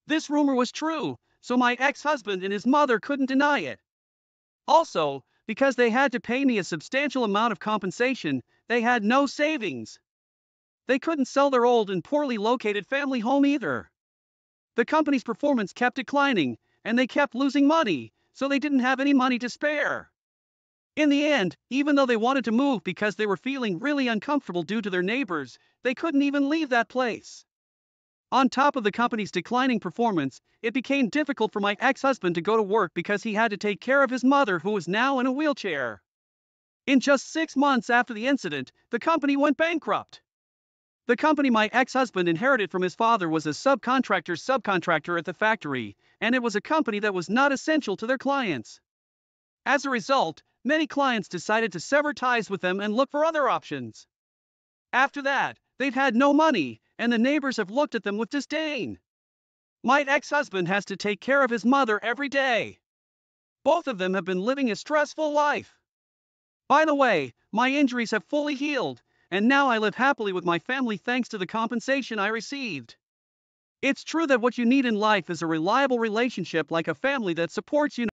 This rumor was true, so my ex-husband and his mother couldn't deny it. Also, because they had to pay me a substantial amount of compensation, they had no savings. They couldn't sell their old and poorly located family home either. The company's performance kept declining, and they kept losing money, so they didn't have any money to spare. In the end, even though they wanted to move because they were feeling really uncomfortable due to their neighbors, they couldn't even leave that place. On top of the company's declining performance, it became difficult for my ex-husband to go to work because he had to take care of his mother, who was now in a wheelchair. In just 6 months after the incident, the company went bankrupt. The company my ex-husband inherited from his father was a subcontractor at the factory, and it was a company that was not essential to their clients. As a result, many clients decided to sever ties with them and look for other options. After that, they've had no money, and the neighbors have looked at them with disdain. My ex-husband has to take care of his mother every day. Both of them have been living a stressful life. By the way, my injuries have fully healed, and now I live happily with my family thanks to the compensation I received. It's true that what you need in life is a reliable relationship like a family that supports you.